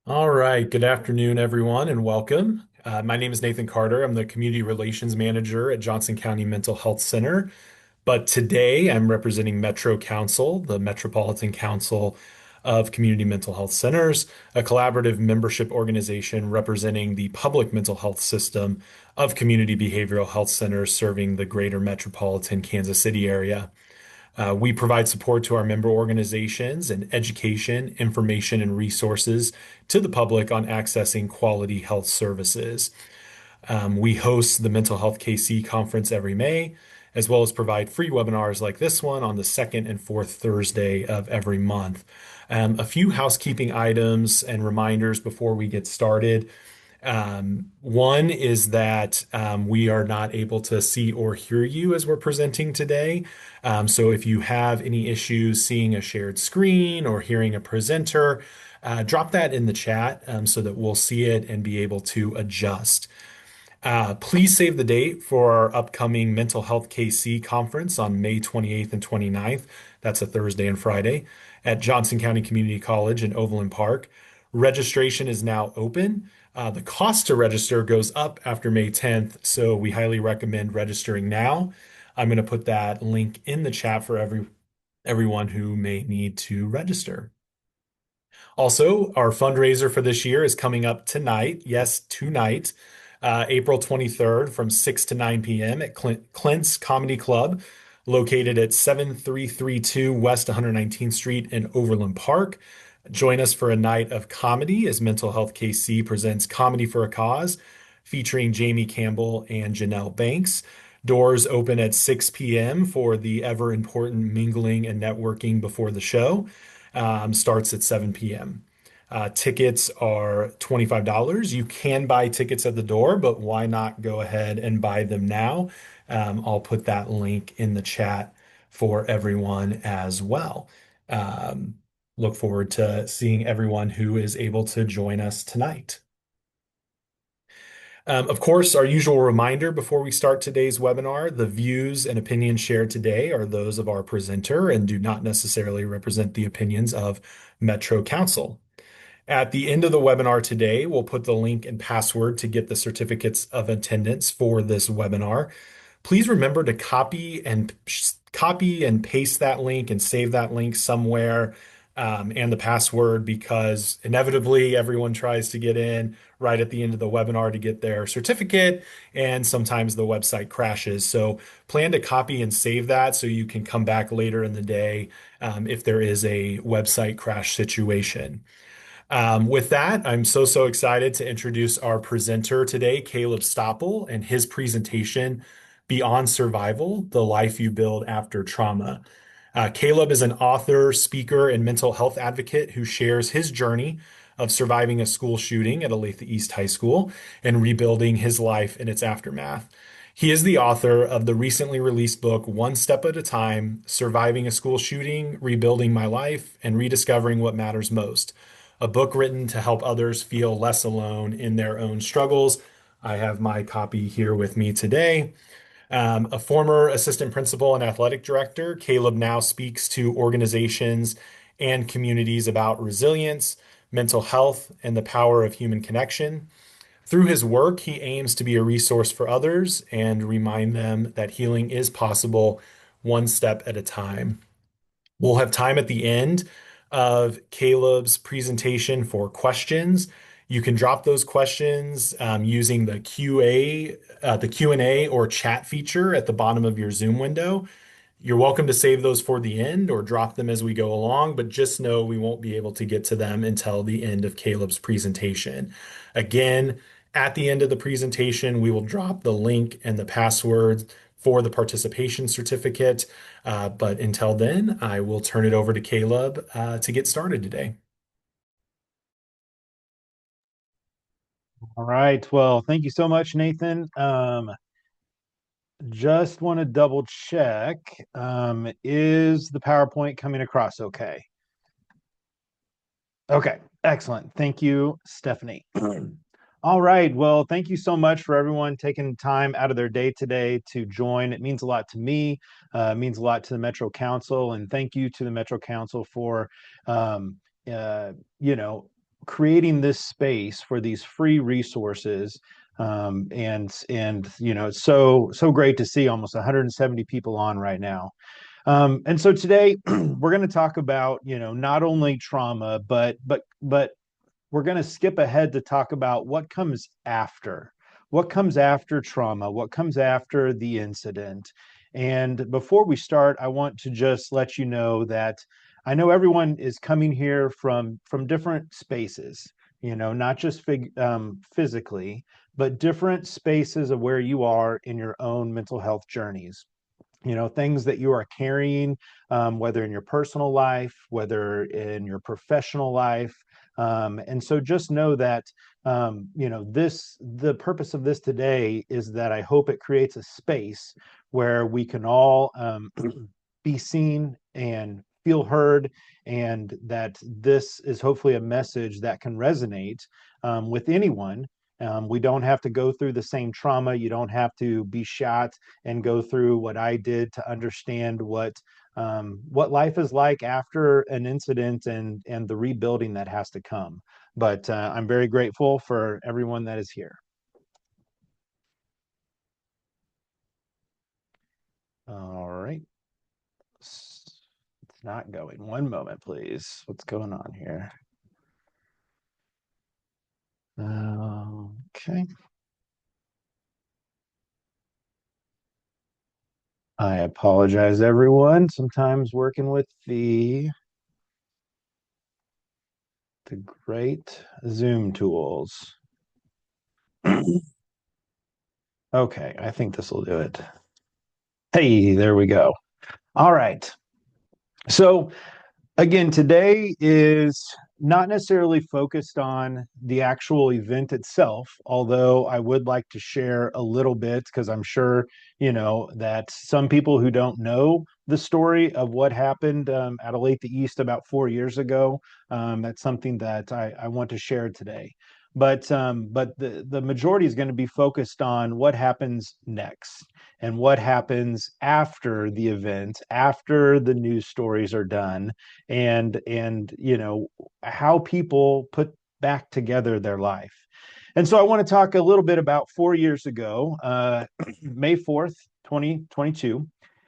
All right. Good afternoon, everyone, and welcome. My name is Nathan Carter. I'm the Community Relations Manager at Johnson County Mental Health Center. But today I'm representing Metro Council, the Metropolitan Council of Community Mental Health Centers, a collaborative membership organization representing the public mental health system of community behavioral health centers serving the greater metropolitan Kansas City area. We provide support to our member organizations and education, information, and resources to the public on accessing quality health services. We host the Mental Health KC conference every May, as well as provide free webinars like this one on the second and fourth Thursday of every month. A few housekeeping items and reminders before we get started. One is that we are not able to see or hear you as we're presenting today. So if you have any issues seeing a shared screen or hearing a presenter, drop that in the chat so that we'll see it and be able to adjust. Please save the date for our upcoming Mental Health KC conference on May 28th and 29th. That's a Thursday and Friday at Johnson County Community College in Overland Park. Registration is now open. The cost to register goes up after May 10th, so we highly recommend registering now. I'm going to put that link in the chat for everyone who may need to register. Also, our fundraiser for this year is coming up tonight. Yes, tonight, April 23rd from 6 to 9 p.m. at Clint's Comedy Club, located at 7332 West 119th Street in Overland Park. Join us for a night of comedy as Mental Health KC presents Comedy for a Cause, featuring Jamie Campbell and Janelle Banks. Doors open at 6 p.m. for the ever important mingling and networking before the show. Starts at 7 p.m. Tickets are $25. You can buy tickets at the door, but why not go ahead and buy them now? I'll put that link in the chat for everyone as well. Um, Look forward to seeing everyone who is able to join us tonight. Of course, our usual reminder before we start today's webinar, the views and opinions shared today are those of our presenter and do not necessarily represent the opinions of Metro Council. At the end of the webinar today, we'll put the link and password to get the certificates of attendance for this webinar. Please remember to copy and paste that link and save that link somewhere, and the password, because inevitably everyone tries to get in right at the end of the webinar to get their certificate, and sometimes the website crashes. So plan to copy and save that so you can come back later in the day if there is a website crash situation. With that, I'm so excited to introduce our presenter today, Kaleb Stoppel, and his presentation, Beyond Survival, The Life You Build After Trauma. Kaleb is an author, speaker, and mental health advocate who shares his journey of surviving a school shooting at Olathe East High School and rebuilding his life in its aftermath. He is the author of the recently released book, One Step at a Time: Surviving a School Shooting, Rebuilding My Life, and Rediscovering What Matters Most, a book written to help others feel less alone in their own struggles. I have my copy here with me today. A former assistant principal and athletic director, Kaleb now speaks to organizations and communities about resilience, mental health, and the power of human connection. Through his work, he aims to be a resource for others and remind them that healing is possible one step at a time. We'll have time at the end of Kaleb's presentation for questions. You can drop those questions using the Q&A or chat feature at the bottom of your Zoom window. You're welcome to save those for the end or drop them as we go along, but just know we won't be able to get to them until the end of Kaleb's presentation. Again, at the end of the presentation, we will drop the link and the password for the participation certificate. But until then, I will turn it over to Kaleb to get started today. All right. Well, thank you so much, Nathan. Just want to double check. Is the PowerPoint coming across okay? Okay, excellent. Thank you, Stephanie. All right. Well, thank you so much for everyone taking time out of their day today to join. It means a lot to me. It means a lot to the Metro Council, and thank you to the Metro Council for, um, uh, you know, creating this space for these free resources. And it's so great to see almost 170 people on right now. And so today we're going to talk about, not only trauma, but we're going to skip ahead to talk about what comes after trauma, what comes after the incident. And before we start, I want to just let you know that I know everyone is coming here from different spaces, not just physically, but different spaces of where you are in your own mental health journeys, things that you are carrying, whether in your personal life, whether in your professional life. And so just know that, the purpose of this today is that I hope it creates a space where we can all be seen and feel heard, and that this is hopefully a message that can resonate with anyone. We don't have to go through the same trauma. You don't have to be shot and go through what I did to understand what life is like after an incident, and the rebuilding that has to come. But I'm very grateful for everyone that is here. All right. It's not going. One moment, please. What's going on here? Okay. I apologize, everyone. Sometimes working with the great Zoom tools. Okay, I think this will do it. Hey, there we go. All right. So again, today is not necessarily focused on the actual event itself, although I would like to share a little bit because I'm sure, that some people who don't know the story of what happened at Olathe East about 4 years ago, that's something that I want to share today. But the majority is going to be focused on what happens next and what happens after the event, after the news stories are done, and how people put back together their life. And so I want to talk a little bit about 4 years ago, May 4th, 2022.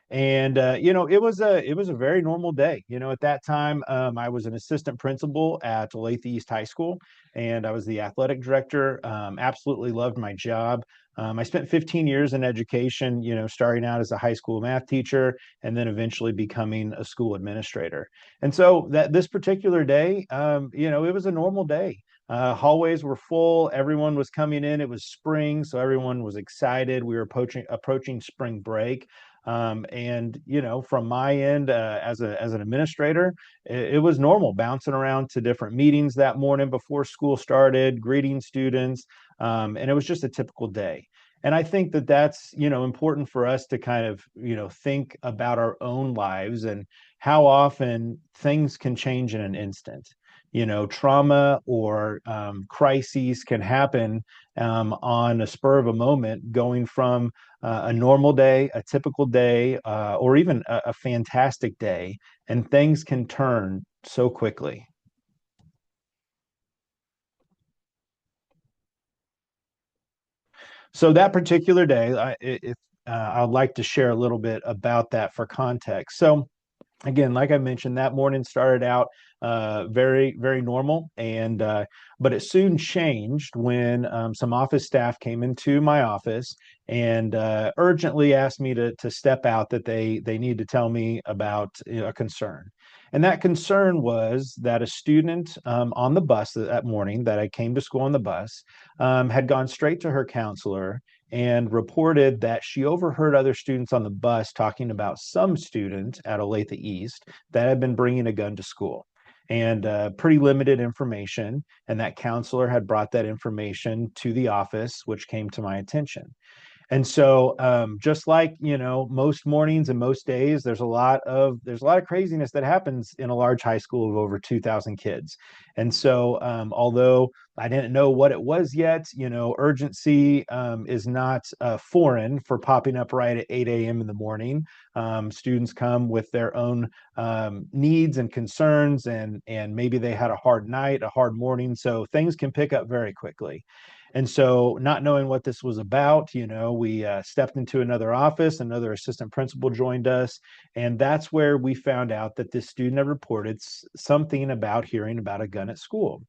And it was a very normal day. At that time, I was an assistant principal at Olathe East High School, and I was the athletic director. Absolutely loved my job. I spent 15 years in education, starting out as a high school math teacher and then eventually becoming a school administrator. And so that this particular day, it was a normal day. Hallways were full. Everyone was coming in. It was spring, so everyone was excited. We were approaching spring break. And from my end, as an administrator, it was normal bouncing around to different meetings that morning before school started, greeting students, and it was just a typical day. And I think that that's important for us to kind of think about our own lives and how often things can change in an instant. Trauma or crises can happen on a spur of a moment, going from a normal day, a typical day, or even a fantastic day, and things can turn so quickly. So that particular day, I'd like to share a little bit about that for context. So again, like I mentioned, that morning started out very, very normal, and but it soon changed when some office staff came into my office and urgently asked me to step out, that they need to tell me about a concern. And that concern was that a student on the bus that morning that I came to school on the bus had gone straight to her counselor and reported that she overheard other students on the bus talking about some student at Olathe East that had been bringing a gun to school, and pretty limited information. And that counselor had brought that information to the office, which came to my attention. And so, just like most mornings and most days, there's a lot of craziness that happens in a large high school of over 2,000 kids. And so, although I didn't know what it was yet, urgency is not foreign for popping up right at 8 a.m. in the morning. Students come with their own needs and concerns, and maybe they had a hard night, a hard morning, so things can pick up very quickly. And so, not knowing what this was about, we stepped into another office. Another assistant principal joined us, and that's where we found out that this student had reported something about hearing about a gun at school.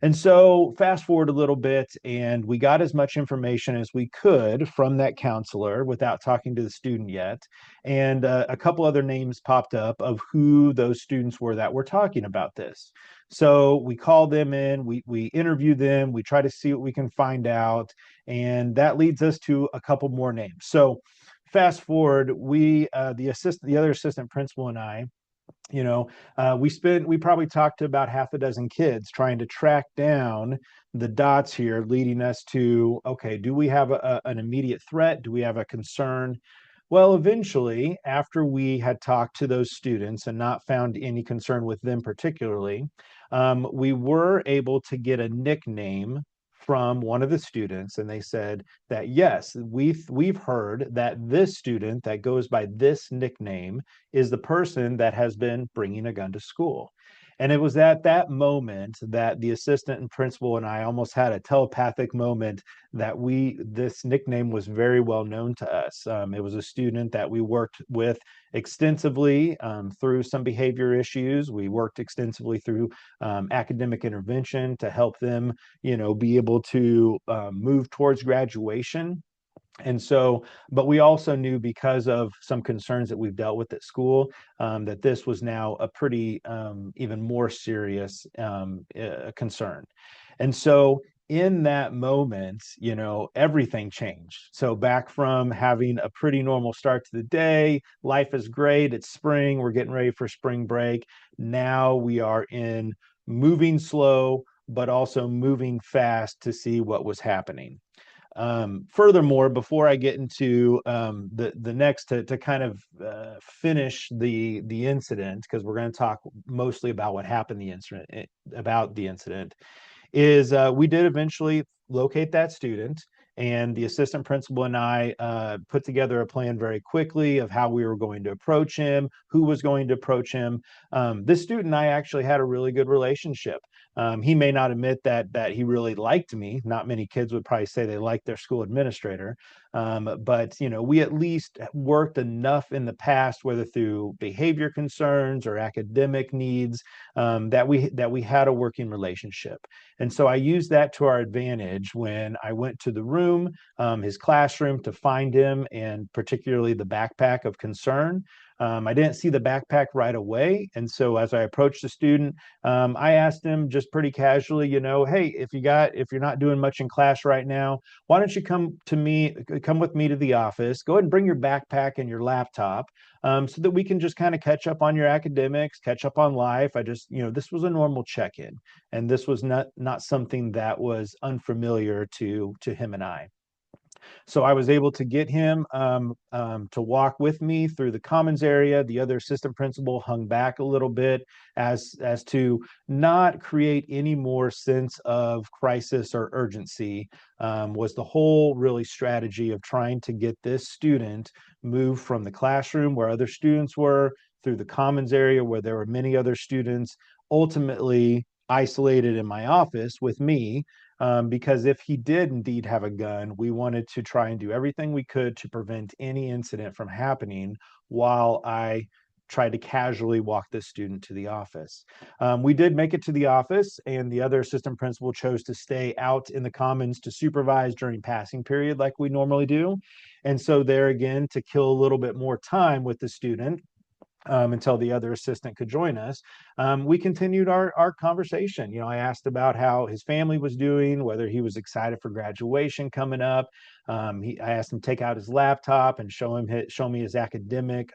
And so, fast forward a little bit, and we got as much information as we could from that counselor without talking to the student yet. And a couple other names popped up of who those students were that were talking about this. So we called them in, we interview them, we try to see what we can find out, and that leads us to a couple more names. So fast forward, the other assistant principal and I, you know we probably talked to about half a dozen kids trying to track down the dots here, leading us to, okay, do we have an immediate threat? Do we have a concern? Well, eventually, after we had talked to those students and not found any concern with them particularly, we were able to get a nickname from one of the students, and they said that yes, we've heard that this student that goes by this nickname is the person that has been bringing a gun to school. And it was at that moment that the assistant and principal and I almost had a telepathic moment that this nickname was very well known to us. It was a student that we worked with extensively through some behavior issues. We worked extensively through academic intervention to help them, be able to move towards graduation. And so, but we also knew, because of some concerns that we've dealt with at school, that this was now a pretty even more serious concern. And so, in that moment, everything changed. So, back from having a pretty normal start to the day, life is great, it's spring, we're getting ready for spring break. Now we are in moving slow, but also moving fast to see what was happening. Furthermore, before I get into the next, to kind of finish the incident, because we're going to talk mostly about what happened about the incident, is we did eventually locate that student, and the assistant principal and I put together a plan very quickly of how we were going to approach him, who was going to approach him. This student and I actually had a really good relationship. He may not admit that he really liked me. Not many kids would probably say they liked their school administrator, but we at least worked enough in the past, whether through behavior concerns or academic needs, that we had a working relationship. And so I used that to our advantage when I went to the room, his classroom, to find him, and particularly the backpack of concern. I didn't see the backpack right away. And so as I approached the student, I asked him just pretty casually, hey, if you're not doing much in class right now, why don't you come with me to the office, go ahead and bring your backpack and your laptop, so that we can just kind of catch up on your academics, catch up on life. This was a normal check-in, and this was not something that was unfamiliar to him and I. So I was able to get him to walk with me through the commons area. The other assistant principal hung back a little bit, as to not create any more sense of crisis or urgency. Was the whole really strategy of trying to get this student moved from the classroom where other students were, through the commons area where there were many other students, ultimately isolated in my office with me, because if he did indeed have a gun, we wanted to try and do everything we could to prevent any incident from happening while I tried to casually walk this student to the office. We did make it to the office, and the other assistant principal chose to stay out in the commons to supervise during passing period like we normally do. And so, there again, to kill a little bit more time with the student, until the other assistant could join us, we continued our conversation. I asked about how his family was doing, whether he was excited for graduation coming up. I asked him to take out his laptop and show me his academic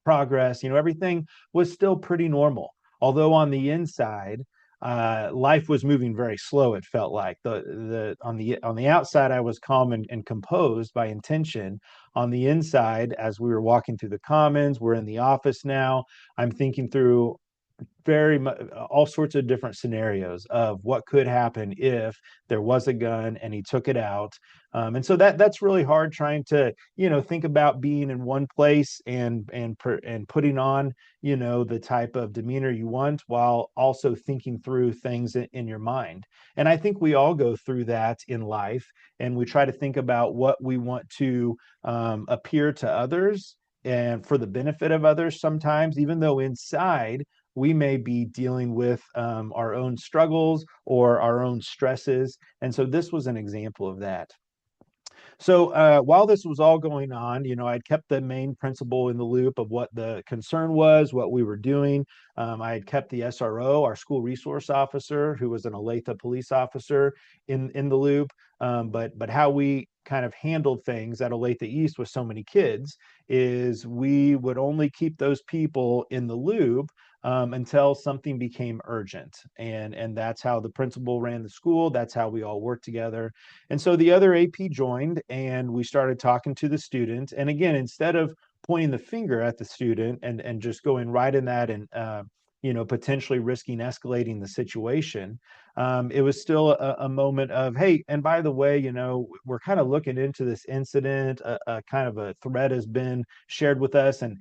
progress. Everything was still pretty normal. Although on the inside, life was moving very slow. It felt like on the outside, I was calm and composed by intention. On the inside, as we were walking through the commons, we're in the office now. I'm thinking through very much all sorts of different scenarios of what could happen if there was a gun and he took it out. And so that's really hard trying to think about being in one place and putting on the type of demeanor you want while also thinking through things in your mind. And I think we all go through that in life, and we try to think about what we want to appear to others and for the benefit of others sometimes, even though inside we may be dealing with our own struggles or our own stresses. And so this was an example of that. So while this was all going on, I'd kept the main principal in the loop of what the concern was, what we were doing. I had kept the SRO, our school resource officer, who was an Olathe police officer, in the loop. But how we kind of handled things at Olathe East with so many kids is we would only keep those people in the loop until something became urgent, and that's how the principal ran the school. That's how we all worked together. And so the other AP joined, and we started talking to the student. And again, instead of pointing the finger at the student and just going right in that and potentially risking escalating the situation, it was still a moment of, hey, and by the way, we're kind of looking into this incident. A kind of a threat has been shared with us, and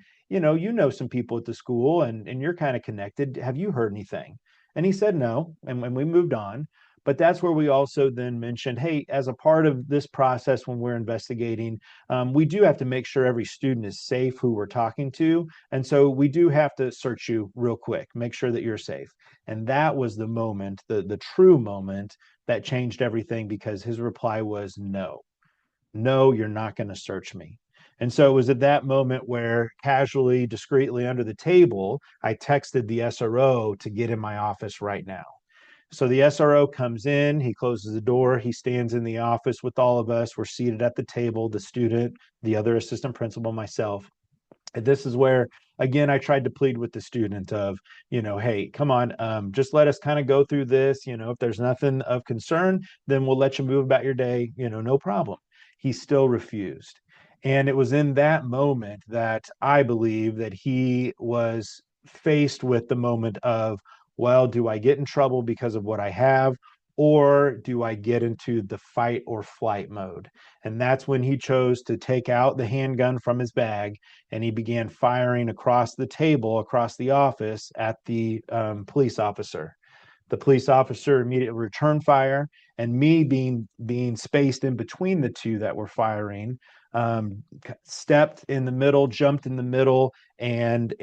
some people at the school, and you're kind of connected. Have you heard anything? And he said no, and when we moved on. But that's where we also then mentioned, hey, as a part of this process when we're investigating, we do have to make sure every student is safe who we're talking to. And so we do have to search you real quick, make sure that you're safe. And that was the moment, the true moment that changed everything, because his reply was no. No, you're not going to search me. And so it was at that moment where, casually, discreetly under the table, I texted the SRO to get in my office right now. So the SRO comes in, he closes the door, he stands in the office with all of us. We're seated at the table, the student, the other assistant principal, myself. And this is where, again, I tried to plead with the student of, hey, come on, just let us kind of go through this. If there's nothing of concern, then we'll let you move about your day, no problem. He still refused. And it was in that moment that I believe that he was faced with the moment of, well, do I get in trouble because of what I have? Or do I get into the fight or flight mode? And that's when he chose to take out the handgun from his bag, and he began firing across the table, across the office at the police officer. The police officer immediately returned fire, and me being spaced in between the two that were firing, stepped in the middle, jumped in the middle, and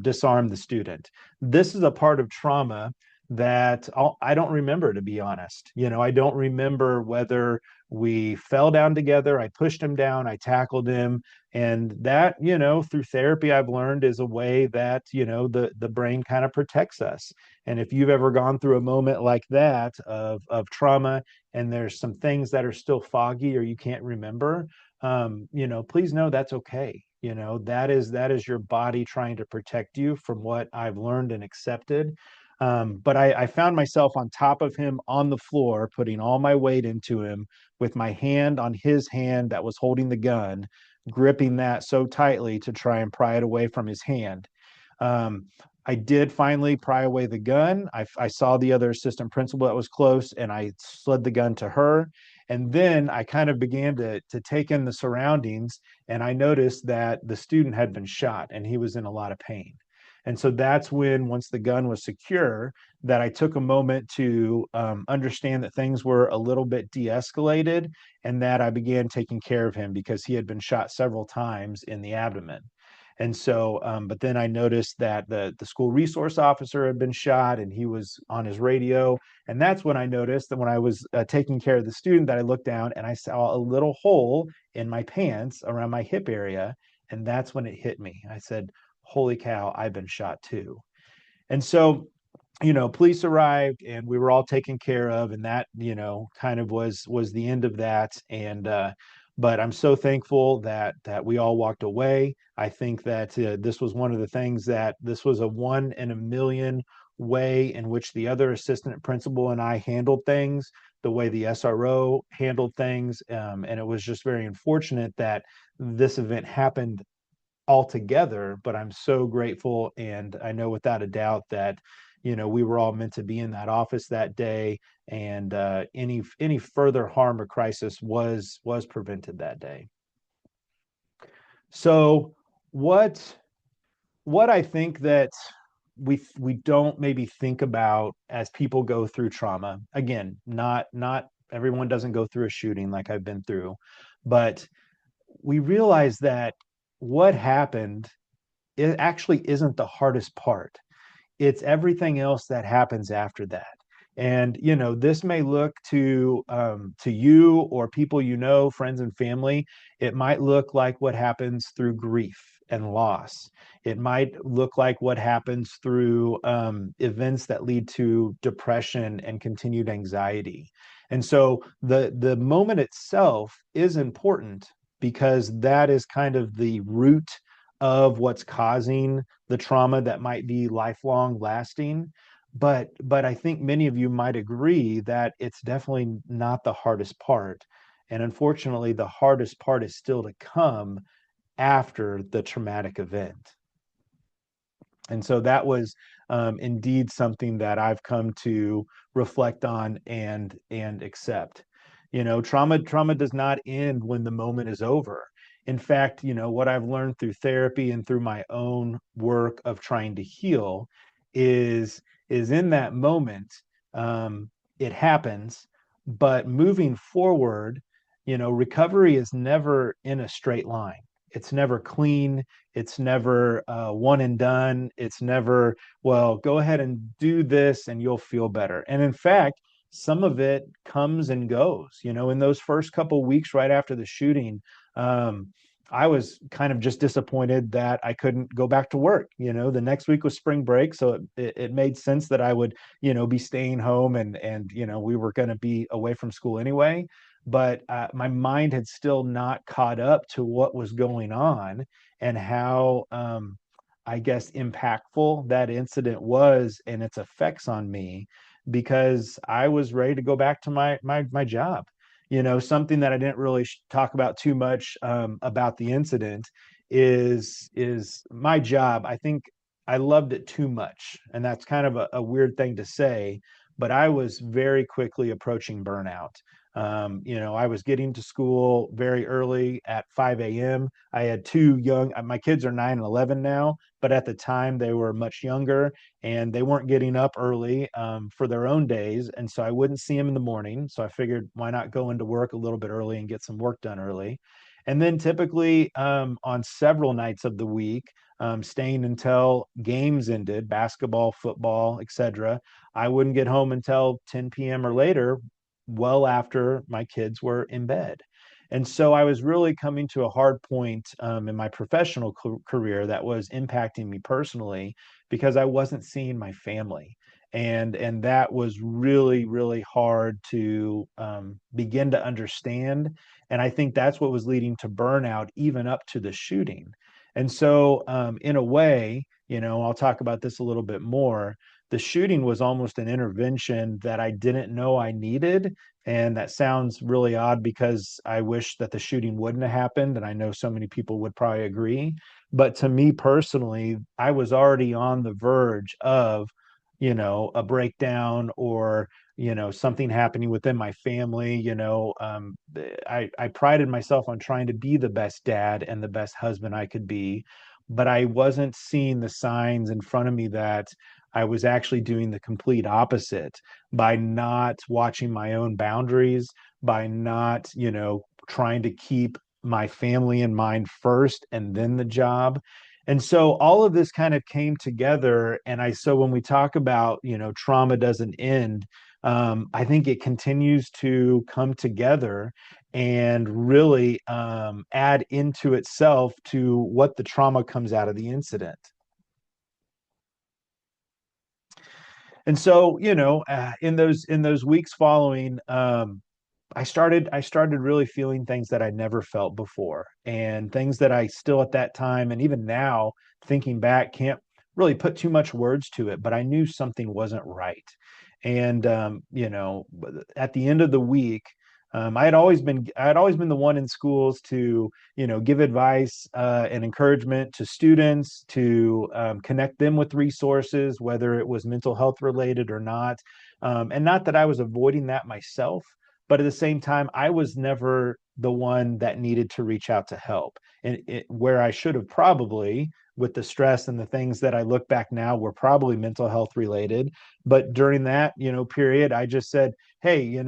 disarmed the student. This is a part of trauma that I don't remember, to be honest. I don't remember whether we fell down together, I pushed him down, I tackled him. And that, through therapy, I've learned is a way that, the brain kind of protects us. And if you've ever gone through a moment like that of trauma, and there's some things that are still foggy or you can't remember, please know that's okay. That is your body trying to protect you from what I've learned and accepted. But I found myself on top of him on the floor, putting all my weight into him, with my hand on his hand that was holding the gun, gripping that so tightly to try and pry it away from his hand. Um, I did finally pry away the gun. I saw the other assistant principal that was close, and I slid the gun to her. And then I kind of began to take in the surroundings, and I noticed that the student had been shot and he was in a lot of pain. And so that's when, once the gun was secure, that I took a moment to understand that things were a little bit de-escalated, and that I began taking care of him because he had been shot several times in the abdomen. And so, but then I noticed that the school resource officer had been shot, and he was on his radio. And that's when I noticed that when I was taking care of the student, that I looked down and I saw a little hole in my pants around my hip area. And that's when it hit me. I said, holy cow, I've been shot too. And so, police arrived, and we were all taken care of, and that, kind of was the end of that. And but I'm so thankful that we all walked away. I think that this was one of the things, that this was a 1 in a million way in which the other assistant principal and I handled things, the way the SRO handled things. And it was just very unfortunate that this event happened altogether, but I'm so grateful. And I know without a doubt that, we were all meant to be in that office that day. And any further harm or crisis was prevented that day. So what what I think that we don't maybe think about as people go through trauma. Again, not everyone doesn't go through a shooting like I've been through, but we realize that what happened, it actually isn't the hardest part. It's everything else that happens after that. And this may look to you or people, friends and family. It might look like what happens through grief and loss. It might look like what happens through events that lead to depression and continued anxiety. And so the moment itself is important because that is kind of the root of what's causing the trauma that might be lifelong lasting. But I think many of you might agree that it's definitely not the hardest part. And unfortunately, the hardest part is still to come after the traumatic event. And so that was indeed something that I've come to reflect on and accept. Trauma does not end when the moment is over. In fact, what I've learned through therapy and through my own work of trying to heal is in that moment, it happens, but moving forward, recovery is never in a straight line. It's never clean. It's never one and done. It's never, well, go ahead and do this and you'll feel better. And in fact, some of it comes and goes. In those first couple weeks right after the shooting, I was kind of just disappointed that I couldn't go back to work. The next week was spring break, so it made sense that I would, be staying home and we were going to be away from school anyway. But my mind had still not caught up to what was going on and how, I guess, impactful that incident was and its effects on me, because I was ready to go back to my job. Something that I didn't really talk about too much about the incident is my job. I think I loved it too much, and that's kind of a weird thing to say, but I was very quickly approaching burnout. I was getting to school very early at 5 a.m. I had two young, my kids are 9 and 11 now, but at the time they were much younger and they weren't getting up early for their own days. And so I wouldn't see them in the morning. So I figured, why not go into work a little bit early and get some work done early? And then typically on several nights of the week, staying until games ended, basketball, football, etc. I wouldn't get home until 10 p.m. or later, well after my kids were in bed. And so I was really coming to a hard point in my professional career that was impacting me personally because I wasn't seeing my family. And that was really, really hard to begin to understand. And I think that's what was leading to burnout, even up to the shooting. And so, in a way, I'll talk about this a little bit more. The shooting was almost an intervention that I didn't know I needed. And that sounds really odd because I wish that the shooting wouldn't have happened. And I know so many people would probably agree. But to me personally, I was already on the verge of, a breakdown or, something happening within my family. I prided myself on trying to be the best dad and the best husband I could be. But I wasn't seeing the signs in front of me that I was actually doing the complete opposite by not watching my own boundaries, by not, trying to keep my family in mind first and then the job. And so all of this kind of came together. So when we talk about, trauma doesn't end, I think it continues to come together and really add into itself to what the trauma comes out of the incident. And so, in those weeks following, I started really feeling things that I never felt before, and things that I still at that time, and even now, thinking back, can't really put too much words to it, but I knew something wasn't right. And at the end of the week, I had always been the one in schools to give advice and encouragement to students, to connect them with resources, whether it was mental health related or not. And not that I was avoiding that myself, but at the same time, I was never the one that needed to reach out to help. And where I should have probably, with the stress and the things that I look back now, were probably mental health related. But during that, period, I just said, hey,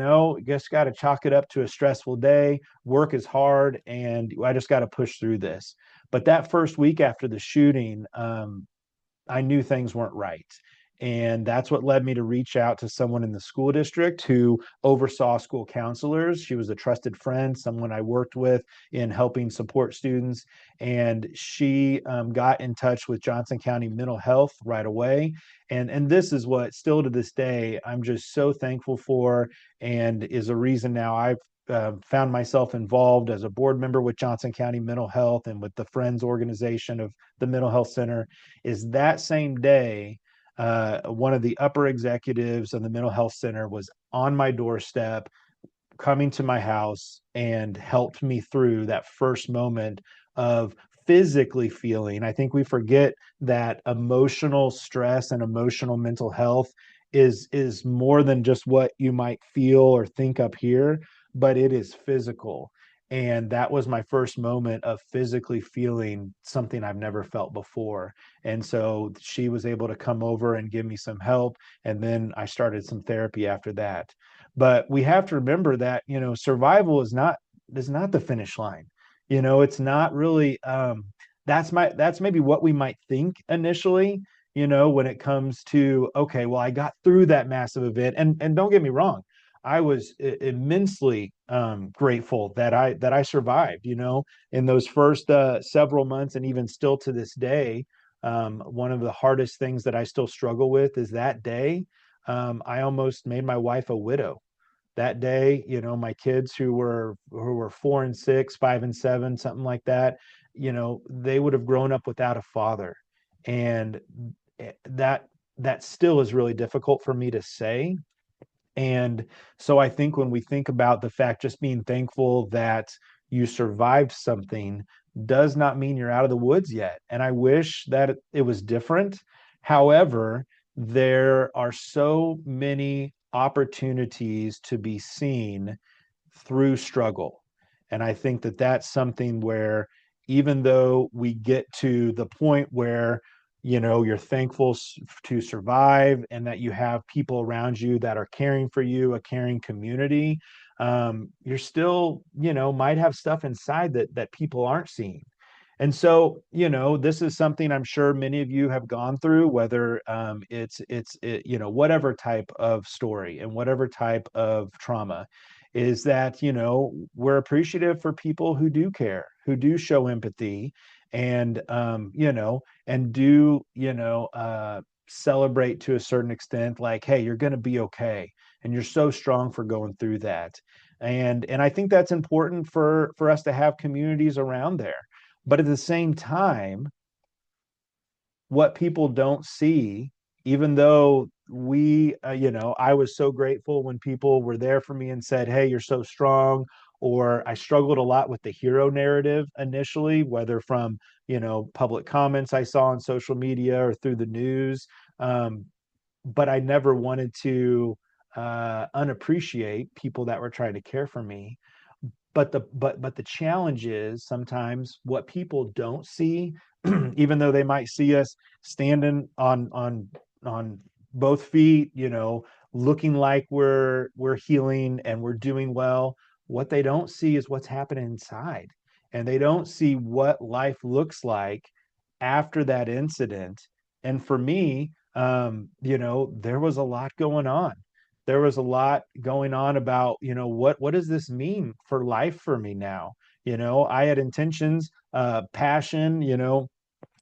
just got to chalk it up to a stressful day. Work is hard, and I just got to push through this. But that first week after the shooting, I knew things weren't right. And that's what led me to reach out to someone in the school district who oversaw school counselors. She was a trusted friend, someone I worked with in helping support students. And she got in touch with Johnson County Mental Health right away. And this is what, still to this day, I'm just so thankful for, and is a reason now I've found myself involved as a board member with Johnson County Mental Health and with the Friends organization of the Mental Health Center. Is that same day, one of the upper executives of the mental health center was on my doorstep, coming to my house, and helped me through that first moment of physically feeling. I think we forget that emotional stress and emotional mental health is more than just what you might feel or think up here, but it is physical. And that was my first moment of physically feeling something I've never felt before. And so she was able to come over and give me some help. And then I started some therapy after that. But we have to remember that, survival is not the finish line. It's not really that's maybe what we might think initially, when it comes to, okay, well, I got through that massive event. And don't get me wrong, I was immensely grateful that I survived, in those first several months, and even still to this day. One of the hardest things that I still struggle with is that day. I almost made my wife a widow that day. My kids who were 4 and 6, 5 and 7, something like that, they would have grown up without a father. And that still is really difficult for me to say. And so I think when we think about the fact, just being thankful that you survived something does not mean you're out of the woods yet. And I wish that it was different. However, there are so many opportunities to be seen through struggle. And I think that that's something where, even though we get to the point where, you're thankful to survive and that you have people around you that are caring for you, a caring community, you're still, might have stuff inside that people aren't seeing. And so, this is something I'm sure many of you have gone through, whether whatever type of story and whatever type of trauma, is that, we're appreciative for people who do care, who do show empathy, and, and do, celebrate to a certain extent, like, hey, you're going to be okay. And you're so strong for going through that. And I think that's important for us to have communities around there. But at the same time, what people don't see, even though I was so grateful when people were there for me and said, hey, you're so strong. Or I struggled a lot with the hero narrative initially, whether from, public comments I saw on social media or through the news. But I never wanted to unappreciate people that were trying to care for me. But the challenge is sometimes what people don't see, even though they might see us standing on both feet, looking like we're healing and we're doing well. What they don't see is what's happening inside, and they don't see what life looks like after that incident. And for me, there was a lot going on. There was a lot going on about, what does this mean for life for me now? I had intentions, passion,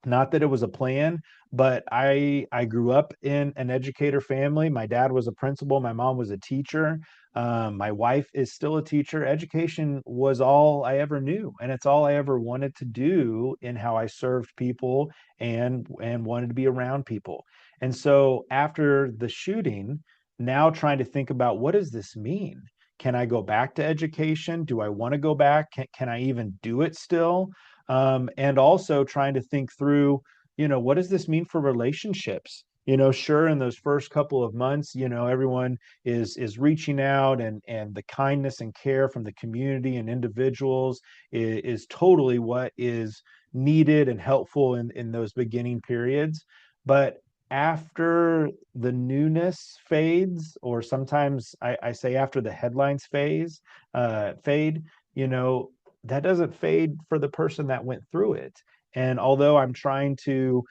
Not that it was a plan, but I grew up in an educator family. My dad was a principal, my mom was a teacher. My wife is still a teacher. Education was all I ever knew, and it's all I ever wanted to do in how I served people and wanted to be around people. And so after the shooting, now trying to think about, what does this mean? Can I go back to education? Do I want to go back? Can I even do it still? And also trying to think through, what does this mean for relationships? Sure, in those first couple of months, everyone is reaching out, and the kindness and care from the community and individuals is totally what is needed and helpful in those beginning periods. But after the newness fades, or sometimes I say after the headlines fade, you know, that doesn't fade for the person that went through it. And although I'm trying to,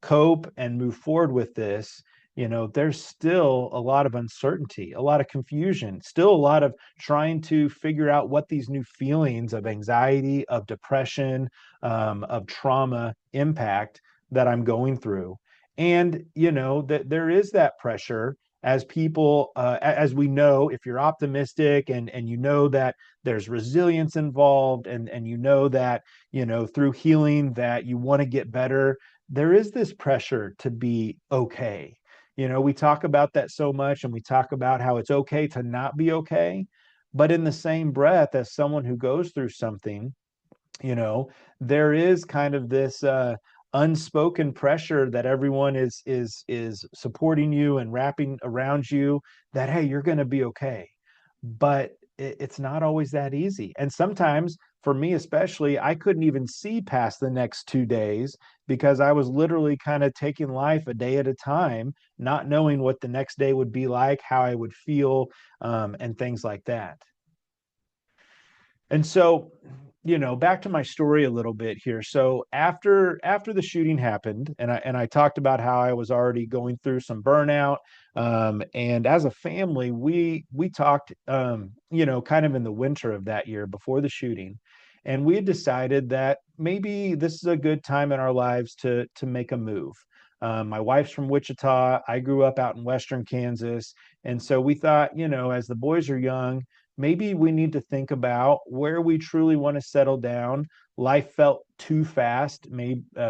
cope and move forward with this, there's still a lot of uncertainty, a lot of confusion, still a lot of trying to figure out what these new feelings of anxiety, of depression, of trauma impact that I'm going through. And, that there is that pressure as people, as we know, if you're optimistic and you know that there's resilience involved, and that through healing that you want to get better, there is this pressure to be okay. We talk about that so much, and we talk about how it's okay to not be okay, but in the same breath, as someone who goes through something, you know there is kind of this unspoken pressure that everyone is supporting you and wrapping around you, that hey, you're going to be okay. But it's not always that easy, and sometimes, for me especially, I couldn't even see past the next 2 days, because I was literally kind of taking life a day at a time, not knowing what the next day would be like, how I would feel, and things like that. And so, back to my story a little bit here. So after the shooting happened, and I talked about how I was already going through some burnout, and as a family, we talked, kind of in the winter of that year before the shooting, and we had decided that maybe this is a good time in our lives to make a move. My wife's from Wichita. I grew up out in Western Kansas, and so we thought, as the boys are young, maybe we need to think about where we truly want to settle down. Life felt too fast,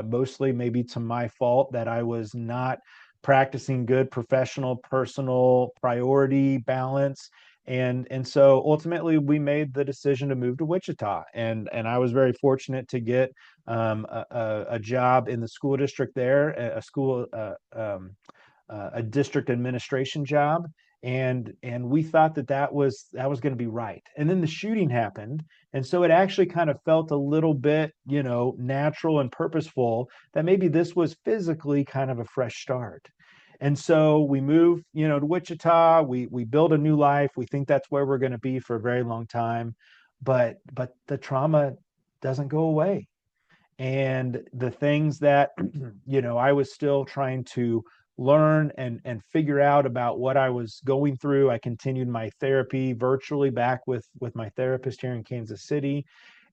mostly maybe to my fault, that I was not practicing good professional, personal priority balance. And so ultimately we made the decision to move to Wichita. And I was very fortunate to get a job in the school district there, a district administration job, and we thought that was going to be right. And then the shooting happened, and so it actually kind of felt a little bit, natural and purposeful, that maybe this was physically kind of a fresh start. And so we moved, to Wichita. We build a new life. We think that's where we're going to be for a very long time, but the trauma doesn't go away, and the things that I was still trying to learn and figure out about what I was going through. I continued my therapy virtually back with my therapist here in Kansas City,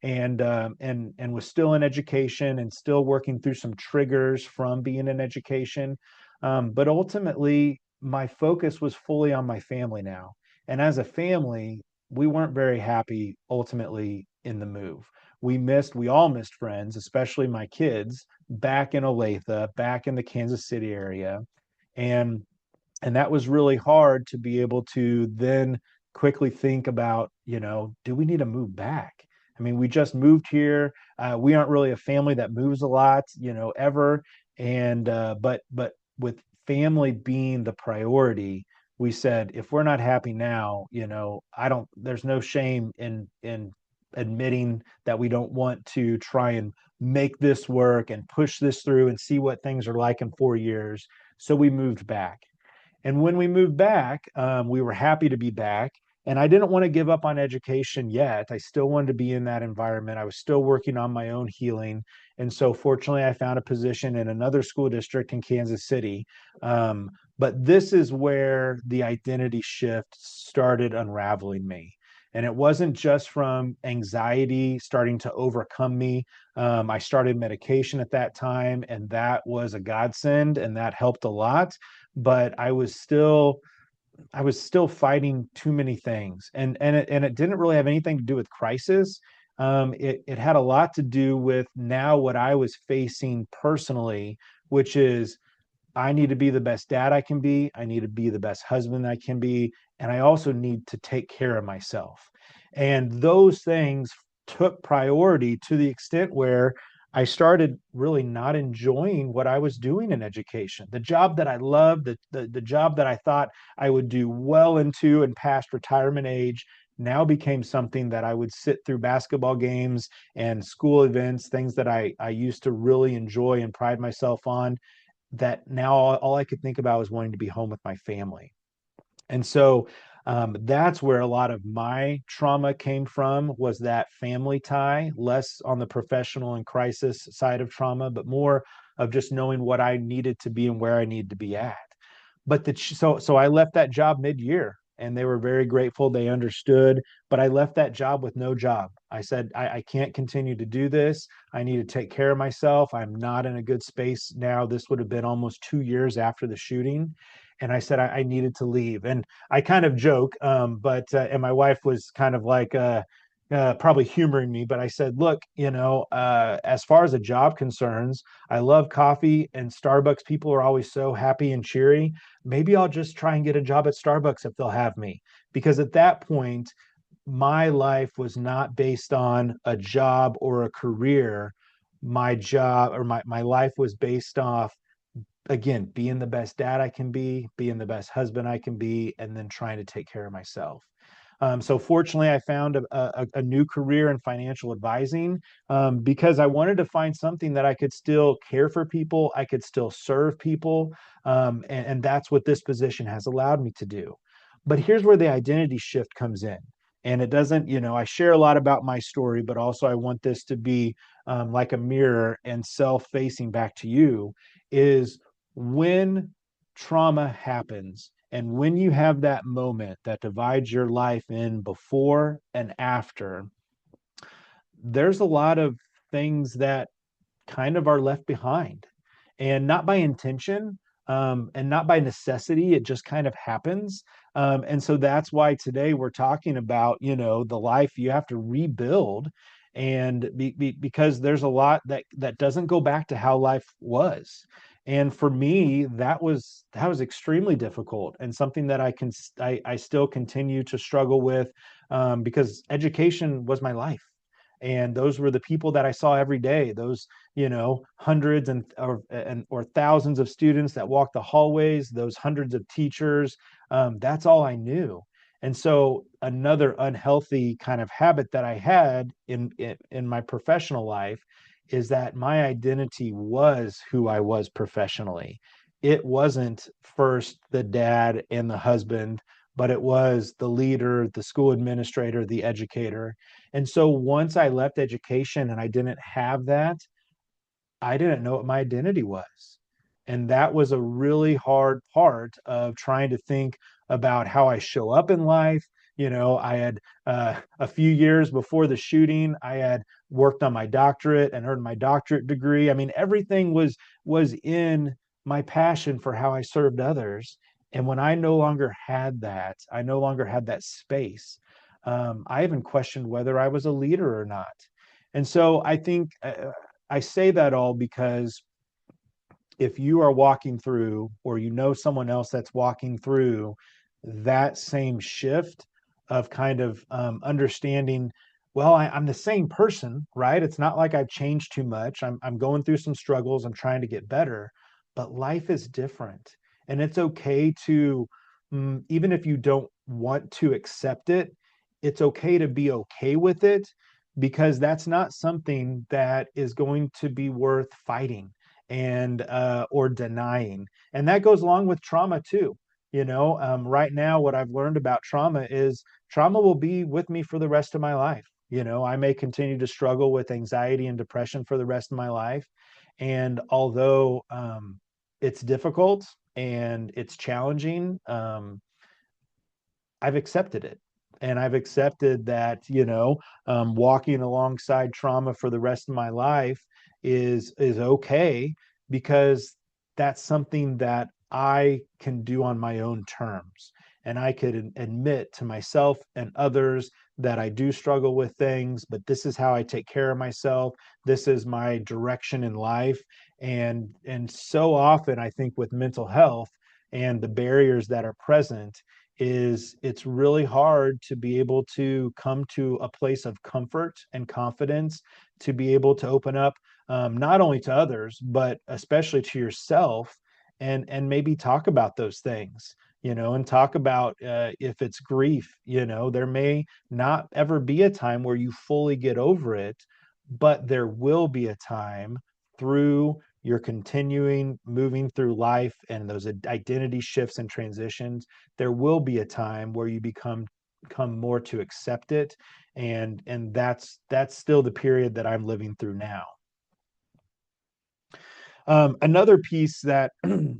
and was still in education and still working through some triggers from being in education. But ultimately, my focus was fully on my family now, and as a family, we weren't very happy ultimately in the move. We all missed friends, especially my kids, back in Olathe, back in the Kansas City area. And and that was really hard to be able to then quickly think about, do we need to move back? I mean, we just moved here. We aren't really a family that moves a lot, ever. And but with family being the priority, we said, if we're not happy now, I don't. There's no shame in admitting that we don't want to try and make this work and push this through and see what things are like in 4 years. So we moved back. And when we moved back, we were happy to be back. And I didn't want to give up on education yet. I still wanted to be in that environment. I was still working on my own healing. And so, fortunately, I found a position in another school district in Kansas City. But this is where the identity shift started unraveling me. And it wasn't just from anxiety starting to overcome me. I started medication at that time, and that was a godsend, and that helped a lot. But I was still fighting too many things, and it didn't really have anything to do with crisis. It had a lot to do with now what I was facing personally, which is I need to be the best dad I can be. I need to be the best husband I can be. And I also need to take care of myself. And those things took priority to the extent where I started really not enjoying what I was doing in education. The job that I loved, the job that I thought I would do well into and past retirement age, now became something that I would sit through basketball games and school events, things that I used to really enjoy and pride myself on, that now all I could think about was wanting to be home with my family. And so that's where a lot of my trauma came from, was that family tie, less on the professional and crisis side of trauma, but more of just knowing what I needed to be and where I needed to be at. So I left that job mid-year, and they were very grateful. They understood, but I left that job with no job. I said, I can't continue to do this. I need to take care of myself. I'm not in a good space now. This would have been almost 2 years after the shooting. And I said I needed to leave. And I kind of joke, but and my wife was kind of like probably humoring me, but I said, look, as far as a job concerns, I love coffee, and Starbucks people are always so happy and cheery. Maybe I'll just try and get a job at Starbucks if they'll have me. Because at that point, my life was not based on a job or a career. My job, or my life was based off, again, being the best dad I can be, being the best husband I can be, and then trying to take care of myself. So fortunately, I found a new career in financial advising, because I wanted to find something that I could still care for people, I could still serve people, and that's what this position has allowed me to do. But here's where the identity shift comes in. And it doesn't, I share a lot about my story, but also I want this to be like a mirror and self-facing back to you. Is when trauma happens, and when you have that moment that divides your life in before and after, there's a lot of things that kind of are left behind, and not by intention, and not by necessity. It just kind of happens. And so that's why today we're talking about, the life you have to rebuild. And because there's a lot that doesn't go back to how life was. And for me, that was extremely difficult, and something that I still continue to struggle with, because education was my life, and those were the people that I saw every day. Those, hundreds or thousands of students that walked the hallways, those hundreds of teachers. That's all I knew. And so another unhealthy kind of habit that I had in my professional life is that my identity was who I was professionally. It wasn't first the dad and the husband, but it was the leader, the school administrator, the educator. And so once I left education and I didn't have that, I didn't know what my identity was. And that was a really hard part of trying to think about how I show up in life. I had a few years before the shooting, I had worked on my doctorate and earned my doctorate degree. I mean, everything was in my passion for how I served others. And when I no longer had that, I no longer had that space. I even questioned whether I was a leader or not. And so I think I say that all because if you are walking through, or someone else that's walking through that same shift of kind of understanding, well, I'm the same person, right? It's not like I've changed too much. I'm going through some struggles. I'm trying to get better, but life is different. And it's okay to, even if you don't want to accept it, it's okay to be okay with it, because that's not something that is going to be worth fighting and or denying. And that goes along with trauma too. Right now, what I've learned about trauma is trauma will be with me for the rest of my life. I may continue to struggle with anxiety and depression for the rest of my life. And although it's difficult and it's challenging, I've accepted it. and I've accepted that, walking alongside trauma for the rest of my life is okay, because that's something that I can do on my own terms. And I could admit to myself and others that I do struggle with things, but this is how I take care of myself. This is my direction in life. And so often I think with mental health and the barriers that are present, is it's really hard to be able to come to a place of comfort and confidence, to be able to open up, not only to others but especially to yourself, and maybe talk about those things, and talk about, if it's grief, there may not ever be a time where you fully get over it, but there will be a time through your continuing moving through life and those identity shifts and transitions. There will be a time where you become more to accept it, and that's still the period that I'm living through now. Another piece that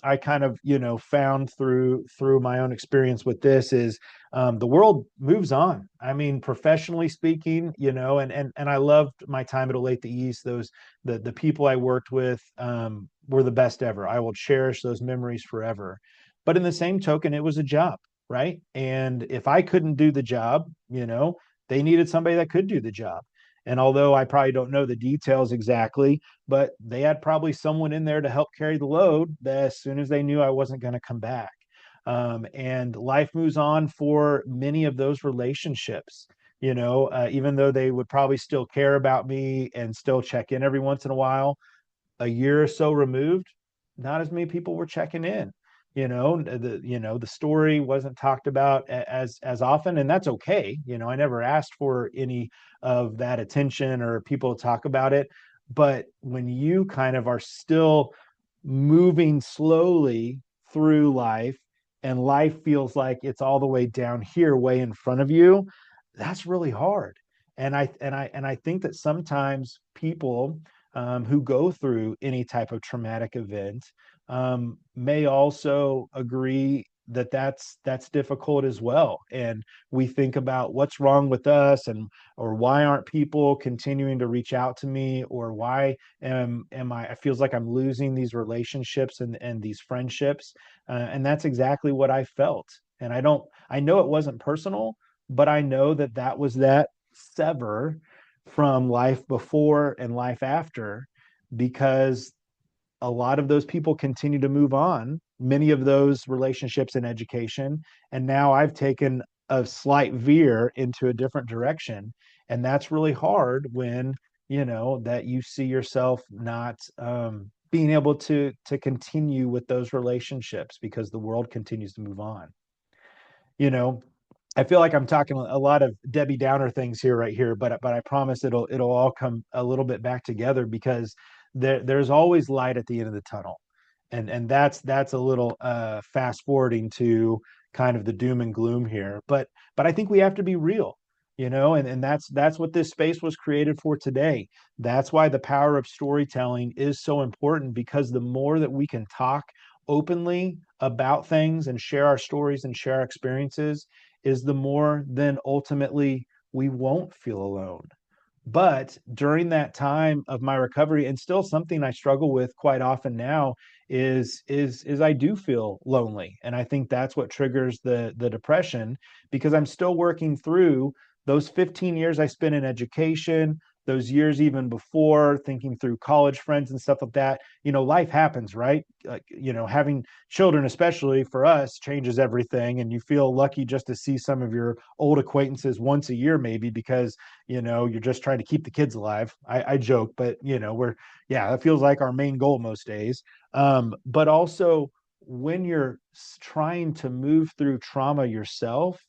I kind of, found through my own experience with this is, the world moves on. I mean, professionally speaking, and I loved my time at Elate the East. The people I worked with, were the best ever. I will cherish those memories forever. But in the same token, it was a job, right? And if I couldn't do the job, they needed somebody that could do the job. And although I probably don't know the details exactly, but they had probably someone in there to help carry the load as soon as they knew I wasn't going to come back. And life moves on for many of those relationships. Even though they would probably still care about me and still check in every once in a while, a year or so removed, not as many people were checking in. The story wasn't talked about as often, and that's okay. I never asked for any of that attention or people to talk about it. But when you kind of are still moving slowly through life, and life feels like it's all the way down here, way in front of you, that's really hard. And I think that sometimes people, who go through any type of traumatic event, may also agree that that's difficult as well. And we think about what's wrong with us, and or why aren't people continuing to reach out to me, or why am I feels like I'm losing these relationships and these friendships. And that's exactly what I felt. And I know it wasn't personal, but I know that that was that sever from life before and life after, because a lot of those people continue to move on, many of those relationships in education. And now I've taken a slight veer into a different direction. And that's really hard when, that you see yourself not, being able to continue with those relationships because the world continues to move on. you know I feel like I'm talking a lot of Debbie Downer things here right here, but I promise it'll all come a little bit back together, because there's always light at the end of the tunnel. And that's a little, fast forwarding to kind of the doom and gloom here. But I think we have to be real, and that's what this space was created for today. That's why the power of storytelling is so important, because the more that we can talk openly about things and share our stories and share our experiences, is the more then ultimately we won't feel alone. But during that time of my recovery, and still something I struggle with quite often now, is I do feel lonely. And I think that's what triggers the depression, because I'm still working through those 15 years I spent in education, those years even before, thinking through college friends and stuff like that. Life happens, right? Like, having children, especially for us, changes everything. And you feel lucky just to see some of your old acquaintances once a year, maybe, because you're just trying to keep the kids alive. I joke, but yeah, that feels like our main goal most days. But also, when you're trying to move through trauma yourself,